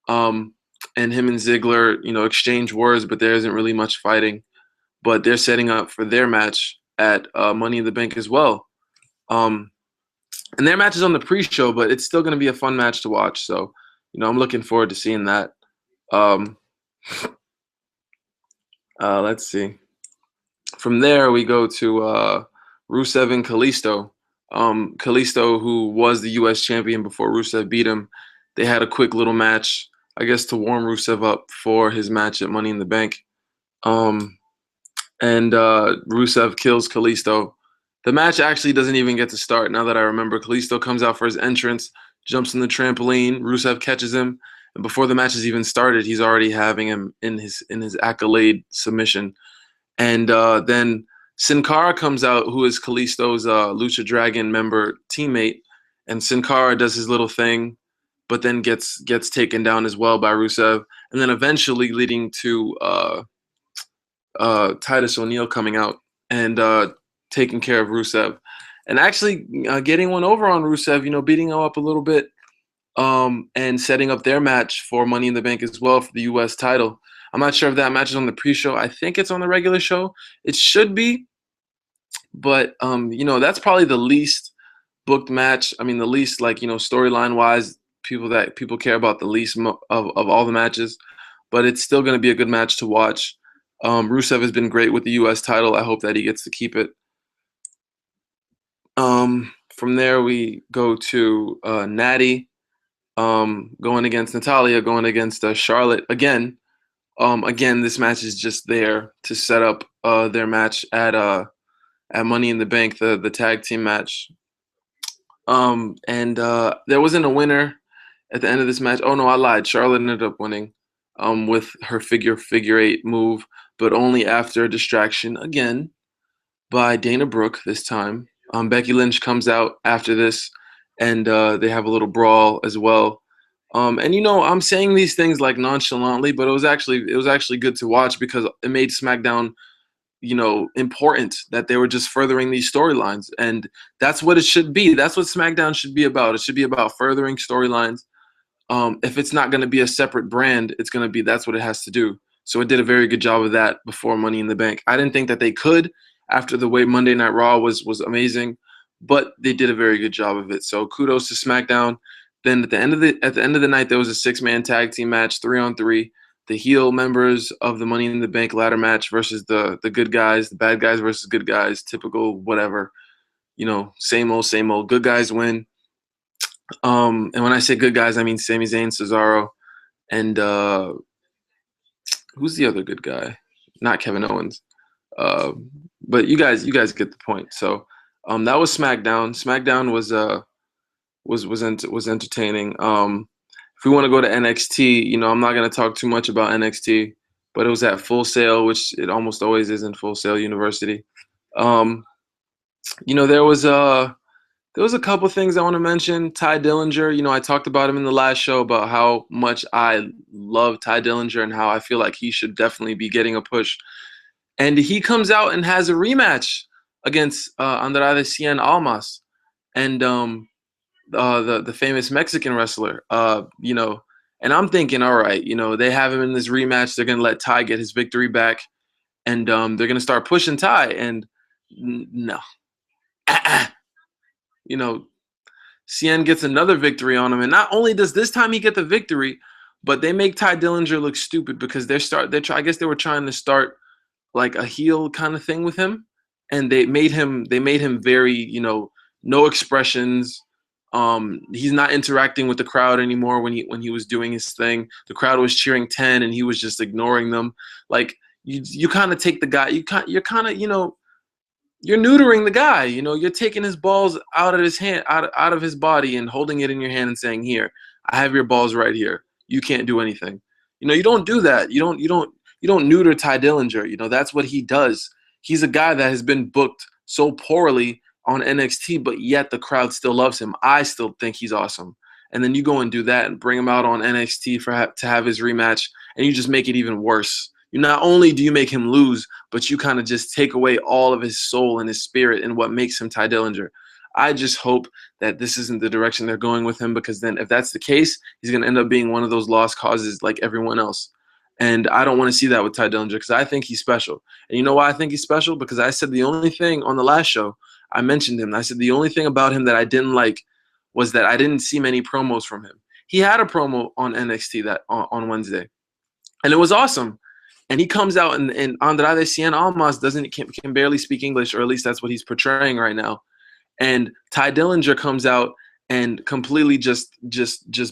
And him and Ziggler, exchange words, but there isn't really much fighting. But they're setting up for their match at Money in the Bank as well. And their match is on the pre-show, but it's still going to be a fun match to watch. So, I'm looking forward to seeing that. Let's see. From there, we go to Rusev and Kalisto. Kalisto, who was the U.S. champion before Rusev beat him, they had a quick little match, I guess, to warm Rusev up for his match at Money in the Bank. And Rusev kills Kalisto. The match actually doesn't even get to start, now that I remember. Kalisto comes out for his entrance, jumps on the trampoline, Rusev catches him, and before the match has even started, he's already having him in his accolade submission. And then Sin Cara comes out, who is Kalisto's Lucha Dragon member teammate, and Sin Cara does his little thing, but then gets taken down as well by Rusev, and then eventually leading to Titus O'Neil coming out and taking care of Rusev, and actually getting one over on Rusev, beating him up a little bit, and setting up their match for Money in the Bank as well for the U.S. title. I'm not sure if that match is on the pre-show. I think it's on the regular show. It should be, but that's probably the least booked match. I mean, the least storyline-wise, people care about the least of all the matches, but it's still going to be a good match to watch. Rusev has been great with the U.S. title. I hope that he gets to keep it. From there, we go to Natty going against Natalya, going against Charlotte again. Again, this match is just there to set up their match at Money in the Bank, the tag team match. There wasn't a winner at the end of this match. Oh no, I lied. Charlotte ended up winning with her figure eight move, but only after a distraction again by Dana Brooke this time. Becky Lynch comes out after this, and they have a little brawl as well. I'm saying these things like nonchalantly, but it was actually good to watch because it made SmackDown, important that they were just furthering these storylines, and that's what it should be. That's what SmackDown should be about. It should be about furthering storylines. If it's not going to be a separate brand, that's what it has to do. So it did a very good job of that before Money in the Bank. I didn't think that they could after the way Monday Night Raw was amazing, but they did a very good job of it. So kudos to SmackDown. Then at the end of the night, there was a 6-man tag team match, 3-on-3. The heel members of the Money in the Bank ladder match versus the good guys, the bad guys versus good guys, typical whatever, same old, same old. Good guys win. And when I say good guys, I mean Sami Zayn, Cesaro, and who's the other good guy? Not Kevin Owens. But you guys get the point. So that was SmackDown. SmackDown was entertaining. If we want to go to NXT, I'm not going to talk too much about NXT, but it was at Full Sail, which it almost always is in Full Sail University. There was a couple things I want to mention. Ty Dillinger, I talked about him in the last show about how much I love Ty Dillinger and how I feel like he should definitely be getting a push. And he comes out and has a rematch against Andrade Cien Almas and the famous Mexican wrestler. And I'm thinking, all right, they have him in this rematch. They're going to let Ty get his victory back, and they're going to start pushing Ty. And no. Cien gets another victory on him, and not only does this time he get the victory, but they make Ty Dillinger look stupid because I guess they were trying to start like a heel kind of thing with him, and they made him very, no expressions. He's not interacting with the crowd anymore when he was doing his thing. The crowd was cheering 10 and he was just ignoring them. Like you kind of take the guy, you're kind of, you're neutering the guy. You're taking his balls out of his hand, out of his body, and holding it in your hand and saying, "Here, I have your balls right here. You can't do anything." You don't do that. You don't neuter Ty Dillinger. That's what he does. He's a guy that has been booked so poorly on NXT, but yet the crowd still loves him. I still think he's awesome. And then you go and do that and bring him out on NXT to have his rematch, and you just make it even worse. Not only do you make him lose, but you kind of just take away all of his soul and his spirit and what makes him Ty Dillinger. I just hope that this isn't the direction they're going with him, because then if that's the case, he's going to end up being one of those lost causes like everyone else. And I don't want to see that with Ty Dillinger, because I think he's special. And you know why I think he's special? Because I said the only thing on the last show, I mentioned him. I said the only thing about him that I didn't like was that I didn't see many promos from him. He had a promo on NXT on Wednesday, and it was awesome. And he comes out, and Andrade Cien Almas can barely speak English, or at least that's what he's portraying right now. And Ty Dillinger comes out and completely just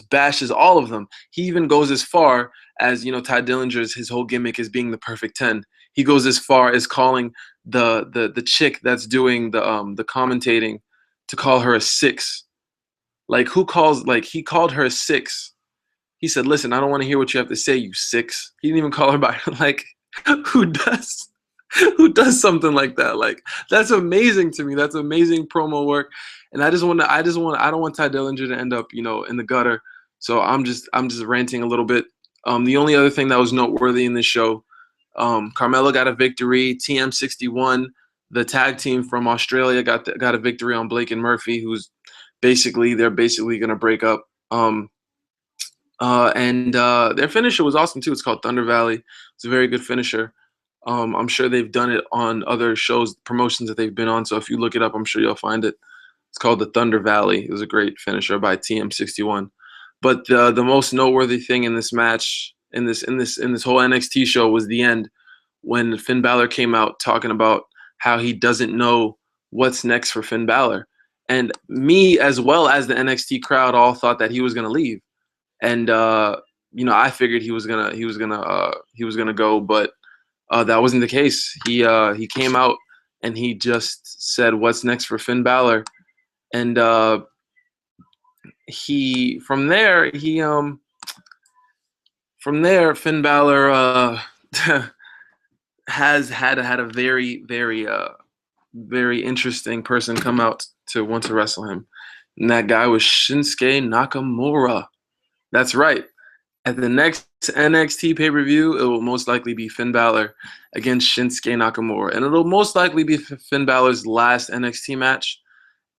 bashes all of them. He even goes as far as, Ty Dillinger's, his whole gimmick is being the perfect 10. He goes as far as calling the chick that's doing the commentating to call her a 6. Like, he called her a 6. He said, "Listen, I don't want to hear what you have to say, you 6." He didn't even call her by her. Like, who does something like that? Like, that's amazing to me. That's amazing promo work. And I don't want Ty Dillinger to end up, in the gutter. So I'm just ranting a little bit. The only other thing that was noteworthy in this show, Carmella got a victory. TM61, the tag team from Australia, got a victory on Blake and Murphy, who's they're basically going to break up. And their finisher was awesome too. It's called Thunder Valley. It's a very good finisher. I'm sure they've done it on other shows, promotions that they've been on. So if you look it up, I'm sure you'll find it. It's called the Thunder Valley. It was a great finisher by TM61. But the most noteworthy thing in this match, in this whole NXT show, was the end, when Finn Balor came out talking about how he doesn't know what's next for Finn Balor. And me, as well as the NXT crowd, all thought that he was going to leave. And I figured he was gonna go, but that wasn't the case. He came out and he just said, "What's next for Finn Balor?" And from there Finn Balor has had a very, very very interesting person come out to want to wrestle him, and that guy was Shinsuke Nakamura. That's right. At the next NXT pay-per-view, it will most likely be Finn Balor against Shinsuke Nakamura. And it'll most likely be Finn Balor's last NXT match.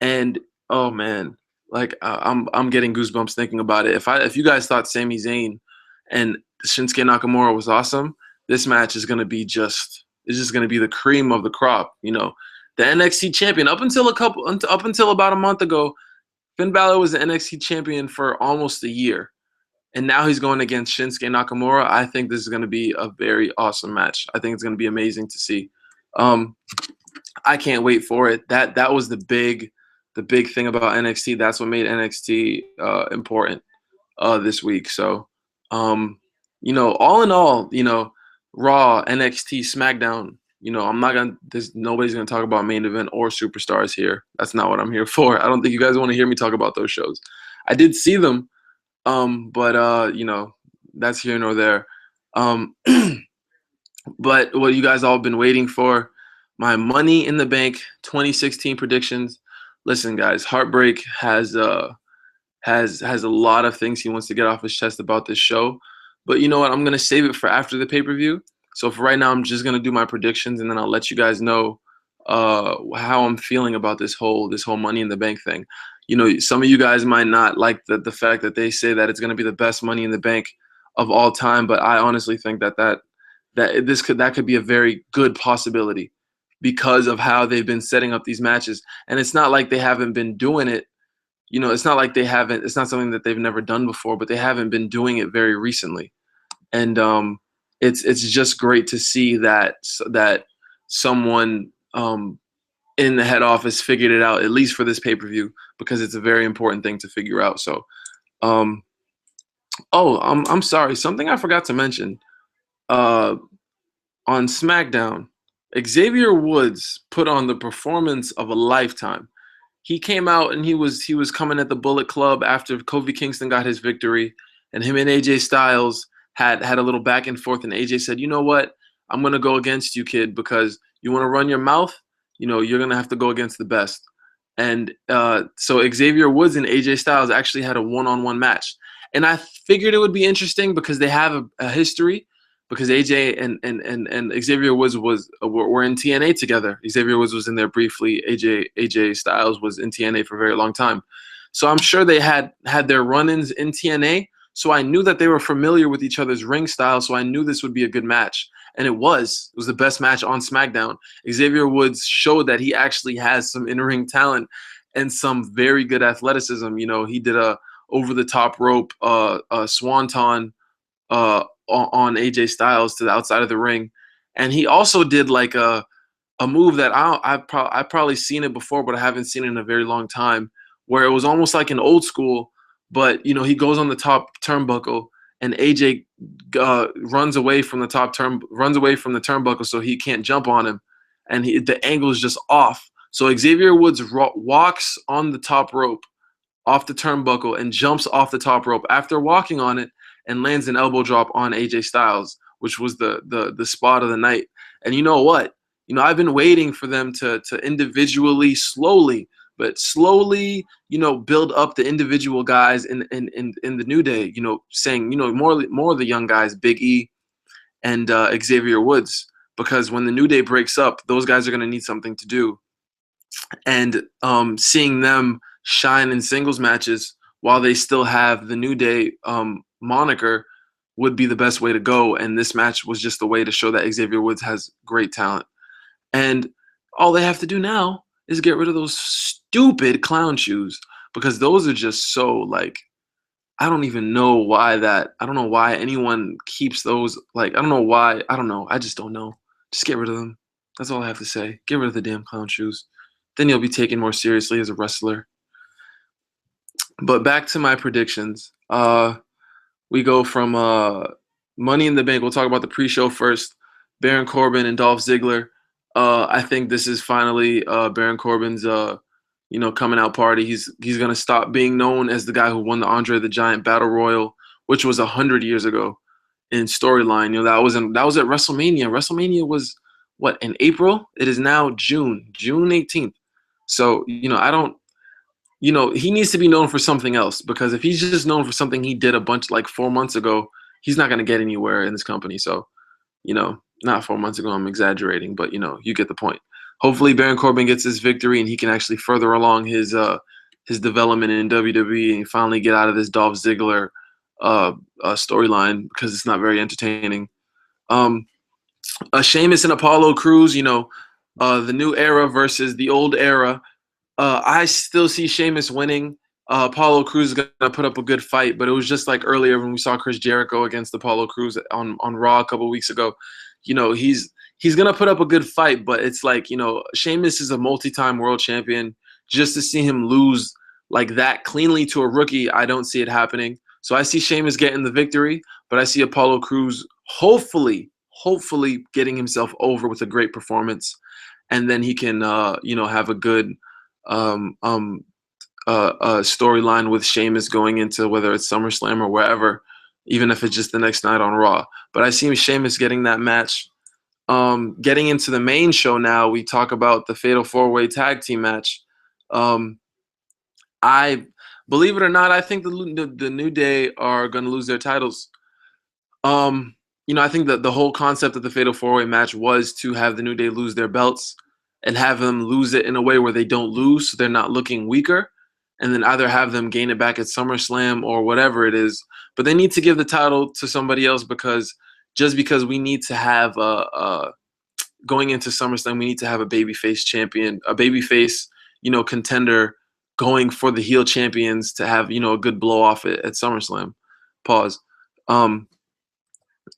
And, oh, man, like, I'm getting goosebumps thinking about it. If you guys thought Sami Zayn and Shinsuke Nakamura was awesome, this match is going to be it's just going to be the cream of the crop. The NXT champion, up until about a month ago, Finn Balor was the NXT champion for almost a year, and now he's going against Shinsuke Nakamura. I think this is going to be a very awesome match. I think it's going to be amazing to see. I can't wait for it. That was the big thing about NXT. That's what made NXT important this week. So, all in all, Raw, NXT, SmackDown. Nobody's gonna talk about main event or superstars here. That's not what I'm here for. I don't think you guys want to hear me talk about those shows. I did see them, but that's here nor there. But what you guys all been waiting for, my Money in the Bank 2016 predictions. Listen, guys, Heartbreak has a lot of things he wants to get off his chest about this show. But you know what? I'm gonna save it for after the pay-per-view. So for right now, I'm just gonna do my predictions, and then I'll let you guys know how I'm feeling about this whole Money in the Bank thing. Some of you guys might not like the fact that they say that it's gonna be the best Money in the Bank of all time, but I honestly think that could be a very good possibility because of how they've been setting up these matches. And it's not like they haven't been doing it. It's not like it's not something that they've never done before, but they haven't been doing it very recently. And it's just great to see that someone in the head office figured it out, at least for this pay-per-view, because it's a very important thing to figure out. So, I'm sorry. Something I forgot to mention. On SmackDown, Xavier Woods put on the performance of a lifetime. He came out and he was coming at the Bullet Club after Kofi Kingston got his victory, and him and AJ Styles had a little back and forth, and AJ said, "You know what? I'm going to go against you, kid, because you want to run your mouth, you're going to have to go against the best." And so Xavier Woods and AJ Styles actually had a one-on-one match. And I figured it would be interesting because they have a history, because AJ and Xavier Woods were in TNA together. Xavier Woods was in there briefly. AJ Styles was in TNA for a very long time. So I'm sure they had their run-ins in TNA. So I knew that they were familiar with each other's ring style. So I knew this would be a good match. And it was the best match on SmackDown. Xavier Woods showed that he actually has some in-ring talent and some very good athleticism. He did a over-the-top rope swanton on AJ Styles to the outside of the ring, and he also did like a move that I've probably seen it before, but I haven't seen it in a very long time, where it was almost like an old school, but he goes on the top turnbuckle, and AJ runs away from the turnbuckle so he can't jump on him, and the angle is just off. So Xavier Woods walks on the top rope off the turnbuckle and jumps off the top rope after walking on it, and lands an elbow drop on AJ Styles, which was the spot of the night. And you know what? I've been waiting for them to individually, slowly, build up the individual guys in the New Day. Saying more of the young guys, Big E and Xavier Woods, because when the New Day breaks up, those guys are going to need something to do. And seeing them shine in singles matches while they still have the New Day moniker would be the best way to go. And this match was just the way to show that Xavier Woods has great talent. And all they have to do now is get rid of those stupid clown shoes, because those are just so, I don't even know why I don't know why anyone keeps those. I don't know why. I don't know. I just don't know. Just get rid of them. That's all I have to say. Get rid of the damn clown shoes. Then you'll be taken more seriously as a wrestler. But back to my predictions. We go from Money in the Bank. We'll talk about the pre-show first. Baron Corbin and Dolph Ziggler. I think this is finally Baron Corbin's coming out party. He's gonna stop being known as the guy who won the Andre the Giant Battle Royal, which was 100 years ago in storyline. That was at WrestleMania. WrestleMania was what, in April? It is now June 18th. So I don't. He needs to be known for something else, because if he's just known for something he did a bunch 4 months ago, he's not going to get anywhere in this company. So, not 4 months ago, I'm exaggerating, but you get the point. Hopefully Baron Corbin gets his victory and he can actually further along his development in WWE and finally get out of this Dolph Ziggler storyline, because it's not very entertaining. Sheamus and Apollo Crews, the new era versus the old era. I still see Sheamus winning. Apollo Crews is gonna put up a good fight, but it was just like earlier when we saw Chris Jericho against Apollo Crews on Raw a couple weeks ago. He's gonna put up a good fight, but it's like Sheamus is a multi-time world champion. Just to see him lose like that cleanly to a rookie, I don't see it happening. So I see Sheamus getting the victory, but I see Apollo Crews hopefully getting himself over with a great performance, and then he can have a good um, um, storyline with Sheamus going into whether it's SummerSlam or wherever, even if it's just the next night on Raw. But I see Sheamus getting that match. Getting into the main show now, we talk about the Fatal 4-Way Tag Team match. I believe it or not, I think the New Day are going to lose their titles. I think that the whole concept of the Fatal 4-Way match was to have the New Day lose their belts and have them lose it in a way where they don't lose, so they're not looking weaker, and then either have them gain it back at SummerSlam or whatever it is. But they need to give the title to somebody else because we need to have going into SummerSlam, we need to have a babyface champion, a babyface, contender going for the heel champions to have, a good blow off at SummerSlam. Pause.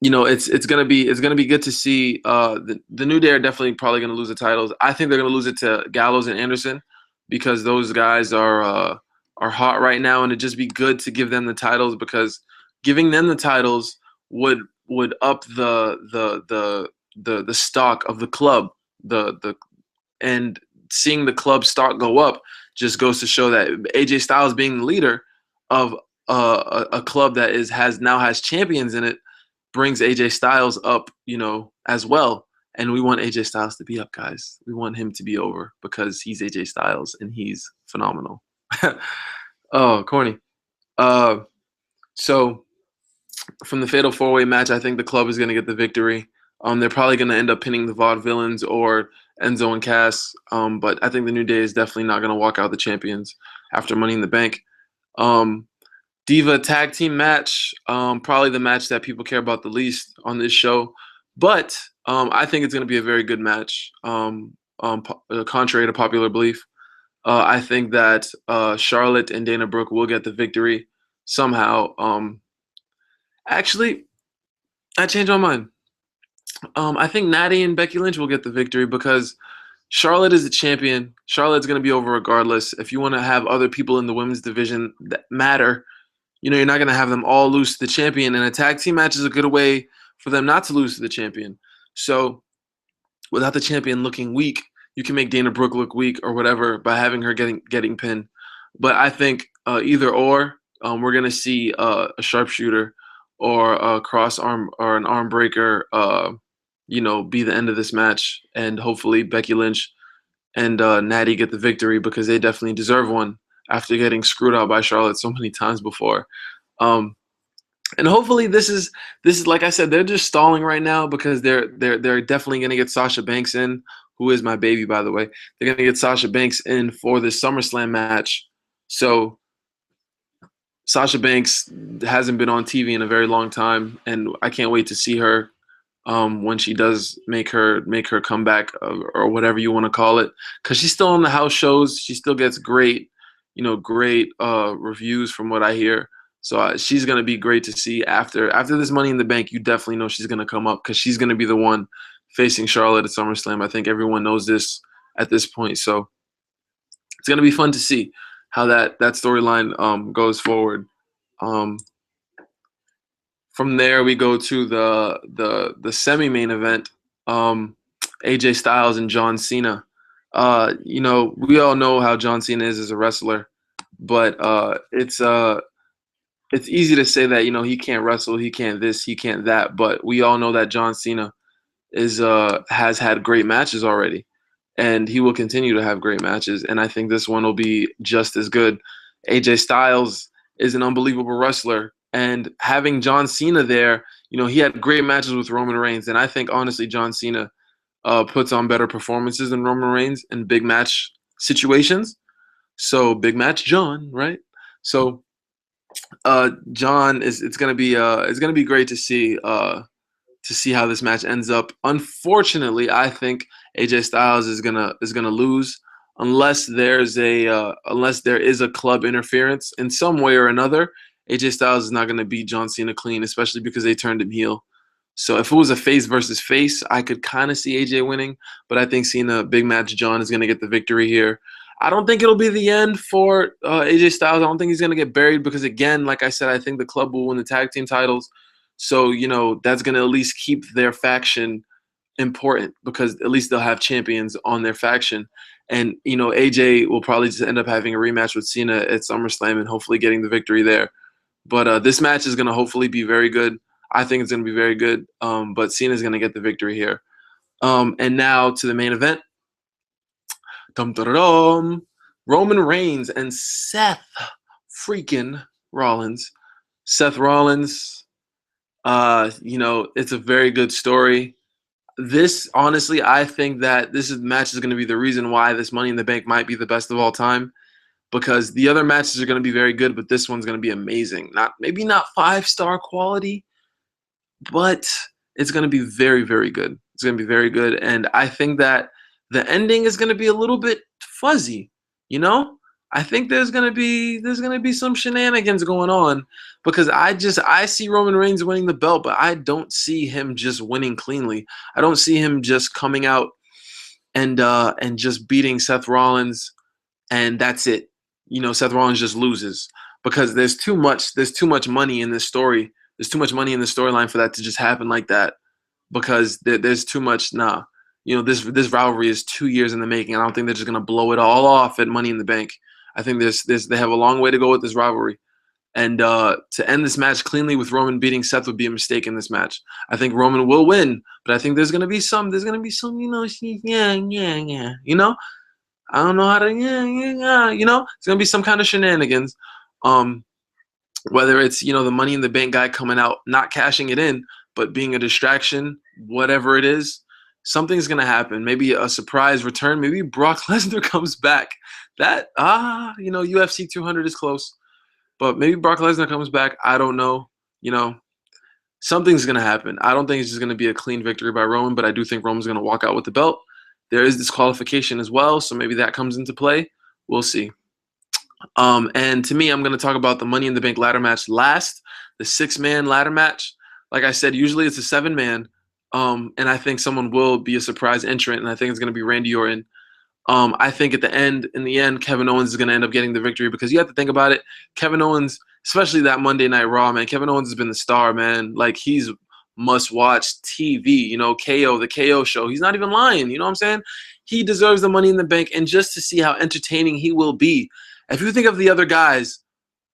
It's gonna be good to see. The New Day are definitely probably gonna lose the titles. I think they're gonna lose it to Gallows and Anderson because those guys are hot right now, and it'd just be good to give them the titles because giving them the titles would up the stock of the club. And seeing the club stock go up just goes to show that AJ Styles being the leader of a club that has champions in it brings AJ Styles up, as well. And we want AJ Styles to be up, guys. We want him to be over because he's AJ Styles and he's phenomenal. Oh, corny. So from the Fatal 4-Way match, I think the club is going to get the victory. They're probably going to end up pinning the Vaudevillains or Enzo and Cass. But I think the New Day is definitely not going to walk out the champions after Money in the Bank. Diva tag team match, probably the match that people care about the least on this show. But I think it's going to be a very good match, contrary to popular belief. I think that Charlotte and Dana Brooke will get the victory somehow. Actually, I changed my mind. I think Natty and Becky Lynch will get the victory because Charlotte is the champion. Charlotte's going to be over regardless. If you want to have other people in the women's division that matter, you're not going to have them all lose to the champion. And a tag team match is a good way for them not to lose to the champion. So without the champion looking weak, you can make Dana Brooke look weak or whatever by having her getting pinned. But I think either or, we're going to see a sharpshooter or a cross arm or an arm breaker, be the end of this match. And hopefully Becky Lynch and Natty get the victory because they definitely deserve one after getting screwed out by Charlotte so many times before. And hopefully this is like I said, they're just stalling right now because they're definitely going to get Sasha Banks in, who is my baby, by the way. They're going to get Sasha Banks in for this SummerSlam match. So Sasha Banks hasn't been on TV in a very long time, and I can't wait to see her when she does make her comeback or whatever you want to call it, because she's still on the house shows. She still gets great reviews from what I hear. So she's going to be great to see after this Money in the Bank. You definitely know she's going to come up because she's going to be the one facing Charlotte at SummerSlam. I think everyone knows this at this point. So it's going to be fun to see how that storyline goes forward. From there, we go to the semi-main event, AJ Styles and John Cena. We all know how John Cena is as a wrestler, but it's easy to say that he can't wrestle, he can't this, he can't that. But we all know that John Cena has had great matches already, and he will continue to have great matches. And I think this one will be just as good. AJ Styles is an unbelievable wrestler, and having John Cena there, he had great matches with Roman Reigns, and I think honestly John Cena puts on better performances than Roman Reigns in big match situations. So big match John, right? So John it's gonna be great to see how this match ends up. Unfortunately, I think AJ Styles is gonna lose. unless there is a club interference in some way or another, AJ Styles is not going to beat John Cena clean, especially because they turned him heel. So if it was a face versus face, I could kind of see AJ winning, but I think Cena, big match John, is going to get the victory here. I don't think it'll be the end for AJ Styles. I don't think he's going to get buried because, again, like I said, I think the club will win the tag team titles. So, that's going to at least keep their faction important because at least they'll have champions on their faction. And, AJ will probably just end up having a rematch with Cena at SummerSlam and hopefully getting the victory there. But this match is going to hopefully be very good. I think it's going to be very good. But Cena's going to get the victory here. And now to the main event. Roman Reigns and Seth freaking Rollins. Seth Rollins, it's a very good story. This, honestly, I think that this match is going to be the reason why this Money in the Bank might be the best of all time, because the other matches are going to be very good, but this one's going to be amazing. Maybe not 5-star quality, but it's going to be very, very good. It's going to be very good, and I think that the ending is going to be a little bit fuzzy. I think there's going to be some shenanigans going on because I see Roman Reigns winning the belt, but I don't see him just winning cleanly. I don't see him just coming out and just beating Seth Rollins and that's it. Seth Rollins just loses because there's too much money in this story. There's too much money in the storyline for that to just happen like that because there's too much. This rivalry is 2 years in the making. I don't think they're just gonna blow it all off at Money in the Bank. I think they have a long way to go with this rivalry, and to end this match cleanly with Roman beating Seth would be a mistake in this match. I think Roman will win, but I think there's gonna be some, I don't know how to, it's gonna be some kind of shenanigans. Whether it's the Money in the Bank guy coming out not cashing it in, but being a distraction, whatever it is. Something's going to happen. Maybe a surprise return. Maybe Brock Lesnar comes back. That, UFC 200 is close. But maybe Brock Lesnar comes back. I don't know. Something's going to happen. I don't think it's just going to be a clean victory by Roman, but I do think Roman's going to walk out with the belt. There is disqualification as well, so maybe that comes into play. We'll see. And to me, I'm going to talk about the Money in the Bank ladder match last, the 6-man ladder match. Like I said, usually it's a 7-man. And I think someone will be a surprise entrant, and I think it's going to be Randy Orton. I think in the end, Kevin Owens is going to end up getting the victory because you have to think about it. Kevin Owens, especially that Monday Night Raw, man, Kevin Owens has been the star, man. Like, he's must-watch TV, KO, the KO show. He's not even lying, you know what I'm saying? He deserves the Money in the Bank, and just to see how entertaining he will be. If you think of the other guys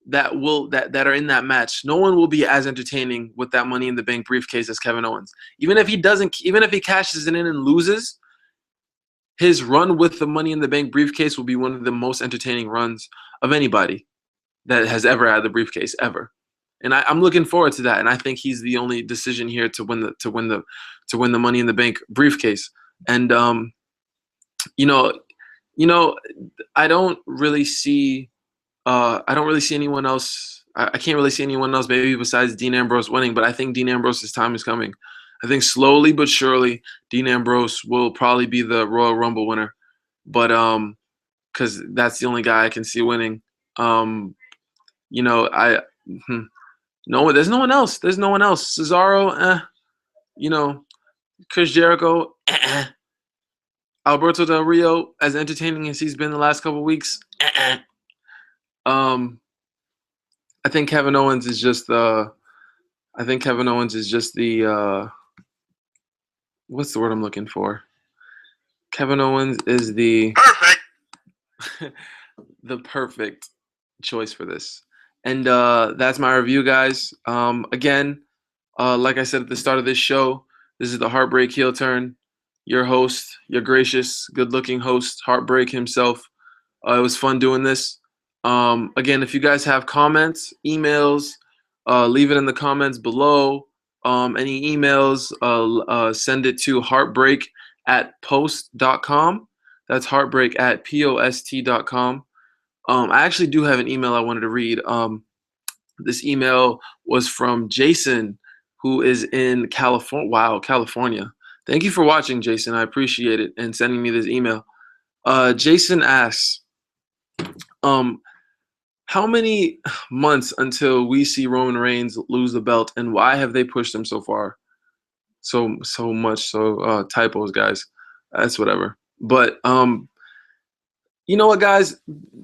that are in that match, no one will be as entertaining with that Money in the Bank briefcase as Kevin Owens. Even if he cashes it in and loses, his run with the Money in the Bank briefcase will be one of the most entertaining runs of anybody that has ever had the briefcase ever. And I'm looking forward to that. And I think he's the only decision here to win the Money in the Bank briefcase. And I don't really see anyone else. I can't really see anyone else maybe besides Dean Ambrose winning, but I think Dean Ambrose's time is coming. I think slowly but surely Dean Ambrose will probably be the Royal Rumble winner, but because that's the only guy I can see winning. No, there's no one else. There's no one else. Cesaro, Chris Jericho, Alberto Del Rio, as entertaining as he's been the last couple of weeks. I think Kevin Owens is just the. What's the word I'm looking for? Kevin Owens is the Perfect. the perfect choice for this. And that's my review, guys. Again, like I said at the start of this show, this is the Heartbreak Heel Turn. Your host, your gracious, good-looking host, Heartbreak himself. It was fun doing this. Again, if you guys have comments, emails, leave it in the comments below. Any emails, send it to heartbreak@post.com. That's heartbreak@post.com. I actually do have an email I wanted to read. This email was from Jason, who is in California. Wow, California. Thank you for watching, Jason. I appreciate it and sending me this email. Jason asks, how many months until we see Roman Reigns lose the belt, and why have they pushed him so far? So much. So typos, guys. That's whatever. But you know what, guys?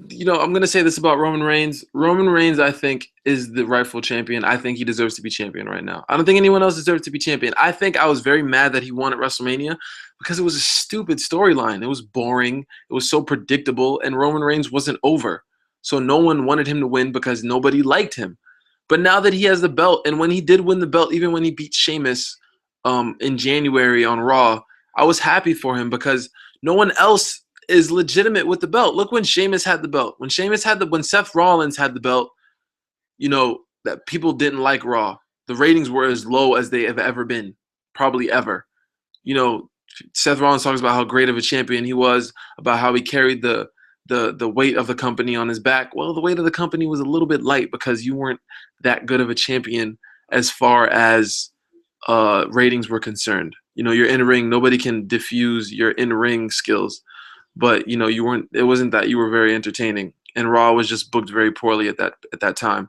You know, I'm gonna say this about Roman Reigns. Roman Reigns, I think, is the rightful champion. I think he deserves to be champion right now. I don't think anyone else deserves to be champion. I think I was very mad that he won at WrestleMania because it was a stupid storyline. It was boring. It was so predictable, and Roman Reigns wasn't over. So no one wanted him to win because nobody liked him. But now that he has the belt, and when he did win the belt, even when he beat Sheamus in January on Raw, I was happy for him because no one else is legitimate with the belt. Look when Sheamus had the belt. When Seth Rollins had the belt, you know, that people didn't like Raw. The ratings were as low as they have ever been, probably ever. You know, Seth Rollins talks about how great of a champion he was, about how he carried the weight of the company on his back. Well, the weight of the company was a little bit light because you weren't that good of a champion as far as ratings were concerned. You know, your in-ring, nobody can diffuse your in-ring skills. But, you know, it wasn't that you were very entertaining. And Raw was just booked very poorly at that time.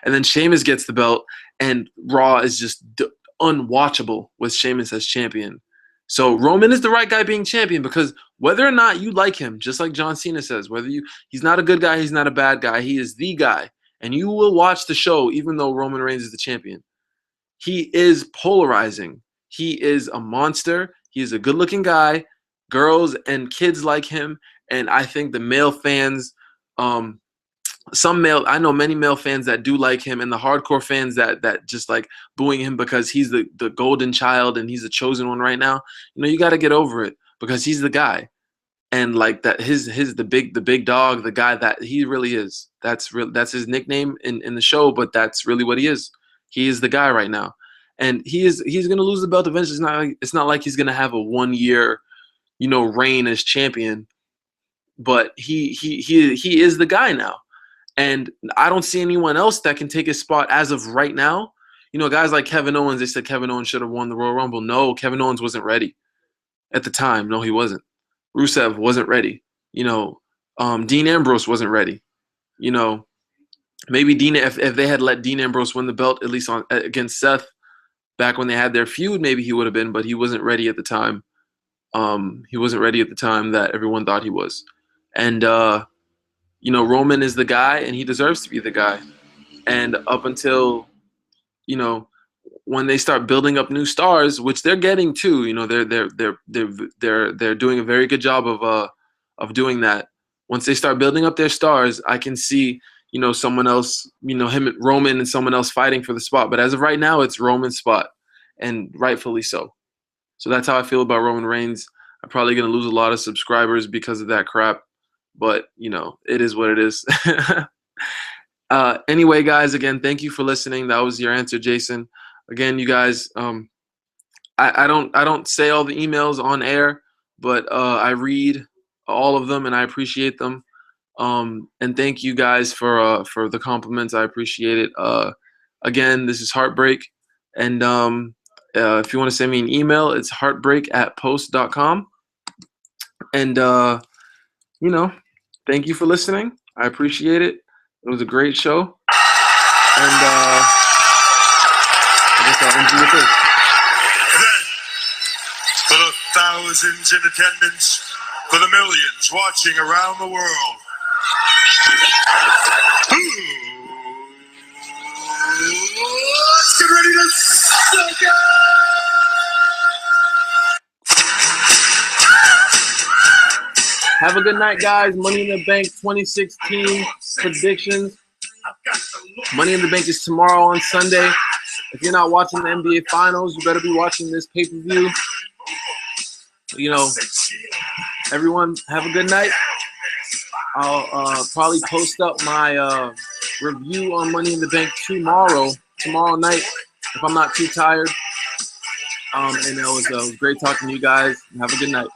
And then Sheamus gets the belt, and Raw is just unwatchable with Sheamus as champion. So Roman is the right guy being champion because whether or not you like him, just like John Cena says, he's not a good guy, he's not a bad guy, he is the guy. And you will watch the show even though Roman Reigns is the champion. He is polarizing. He is a monster. He is a good-looking guy. Girls and kids like him. And I think the male fans, I know many male fans that do like him, and the hardcore fans that just like booing him because he's the golden child and he's the chosen one right now. You know, you got to get over it because he's the guy. And like that, the big dog, the guy that he really is. That's his nickname in the show, but that's really what he is. He is the guy right now, and he's gonna lose the belt eventually. It's not like he's gonna have a 1 year, you know, reign as champion, but he is the guy now, and I don't see anyone else that can take his spot as of right now. You know, guys like Kevin Owens, they said Kevin Owens should have won the Royal Rumble. No, Kevin Owens wasn't ready at the time. No, he wasn't. Rusev wasn't ready. You know, Dean Ambrose wasn't ready. You know, maybe if they had let Dean Ambrose win the belt at least against Seth back when they had their feud, maybe he would have been, but he wasn't ready at the time. He wasn't ready at the time that everyone thought he was. And, you know, Roman is the guy, and he deserves to be the guy. And up until, you know, when they start building up new stars, which they're getting too, you know, they're doing a very good job of doing that. Once they start building up their stars, I can see, you know, someone else, you know, Roman and someone else fighting for the spot. But as of right now, it's Roman's spot, and rightfully so. So that's how I feel about Roman Reigns. I'm probably going to lose a lot of subscribers because of that crap. But, you know, it is what it is. Anyway, guys, again, thank you for listening. That was your answer, Jason. Again, you guys, I don't say all the emails on air, but I read all of them, and I appreciate them. And thank you guys for the compliments. I appreciate it. Again, this is Heartbreak. And if you want to send me an email, it's heartbreak@post.com. And, you know, thank you for listening. I appreciate it. It was a great show. And I guess I'll end with this. Then, for the thousands in attendance, for the millions watching around the world, let's get ready to suck it! Have a good night, guys. Money in the Bank 2016 predictions. Money in the Bank is tomorrow on Sunday. If you're not watching the NBA Finals, you better be watching this pay-per-view. You know, everyone, have a good night. I'll probably post up my review on Money in the Bank tomorrow night, if I'm not too tired. And it was great talking to you guys. Have a good night.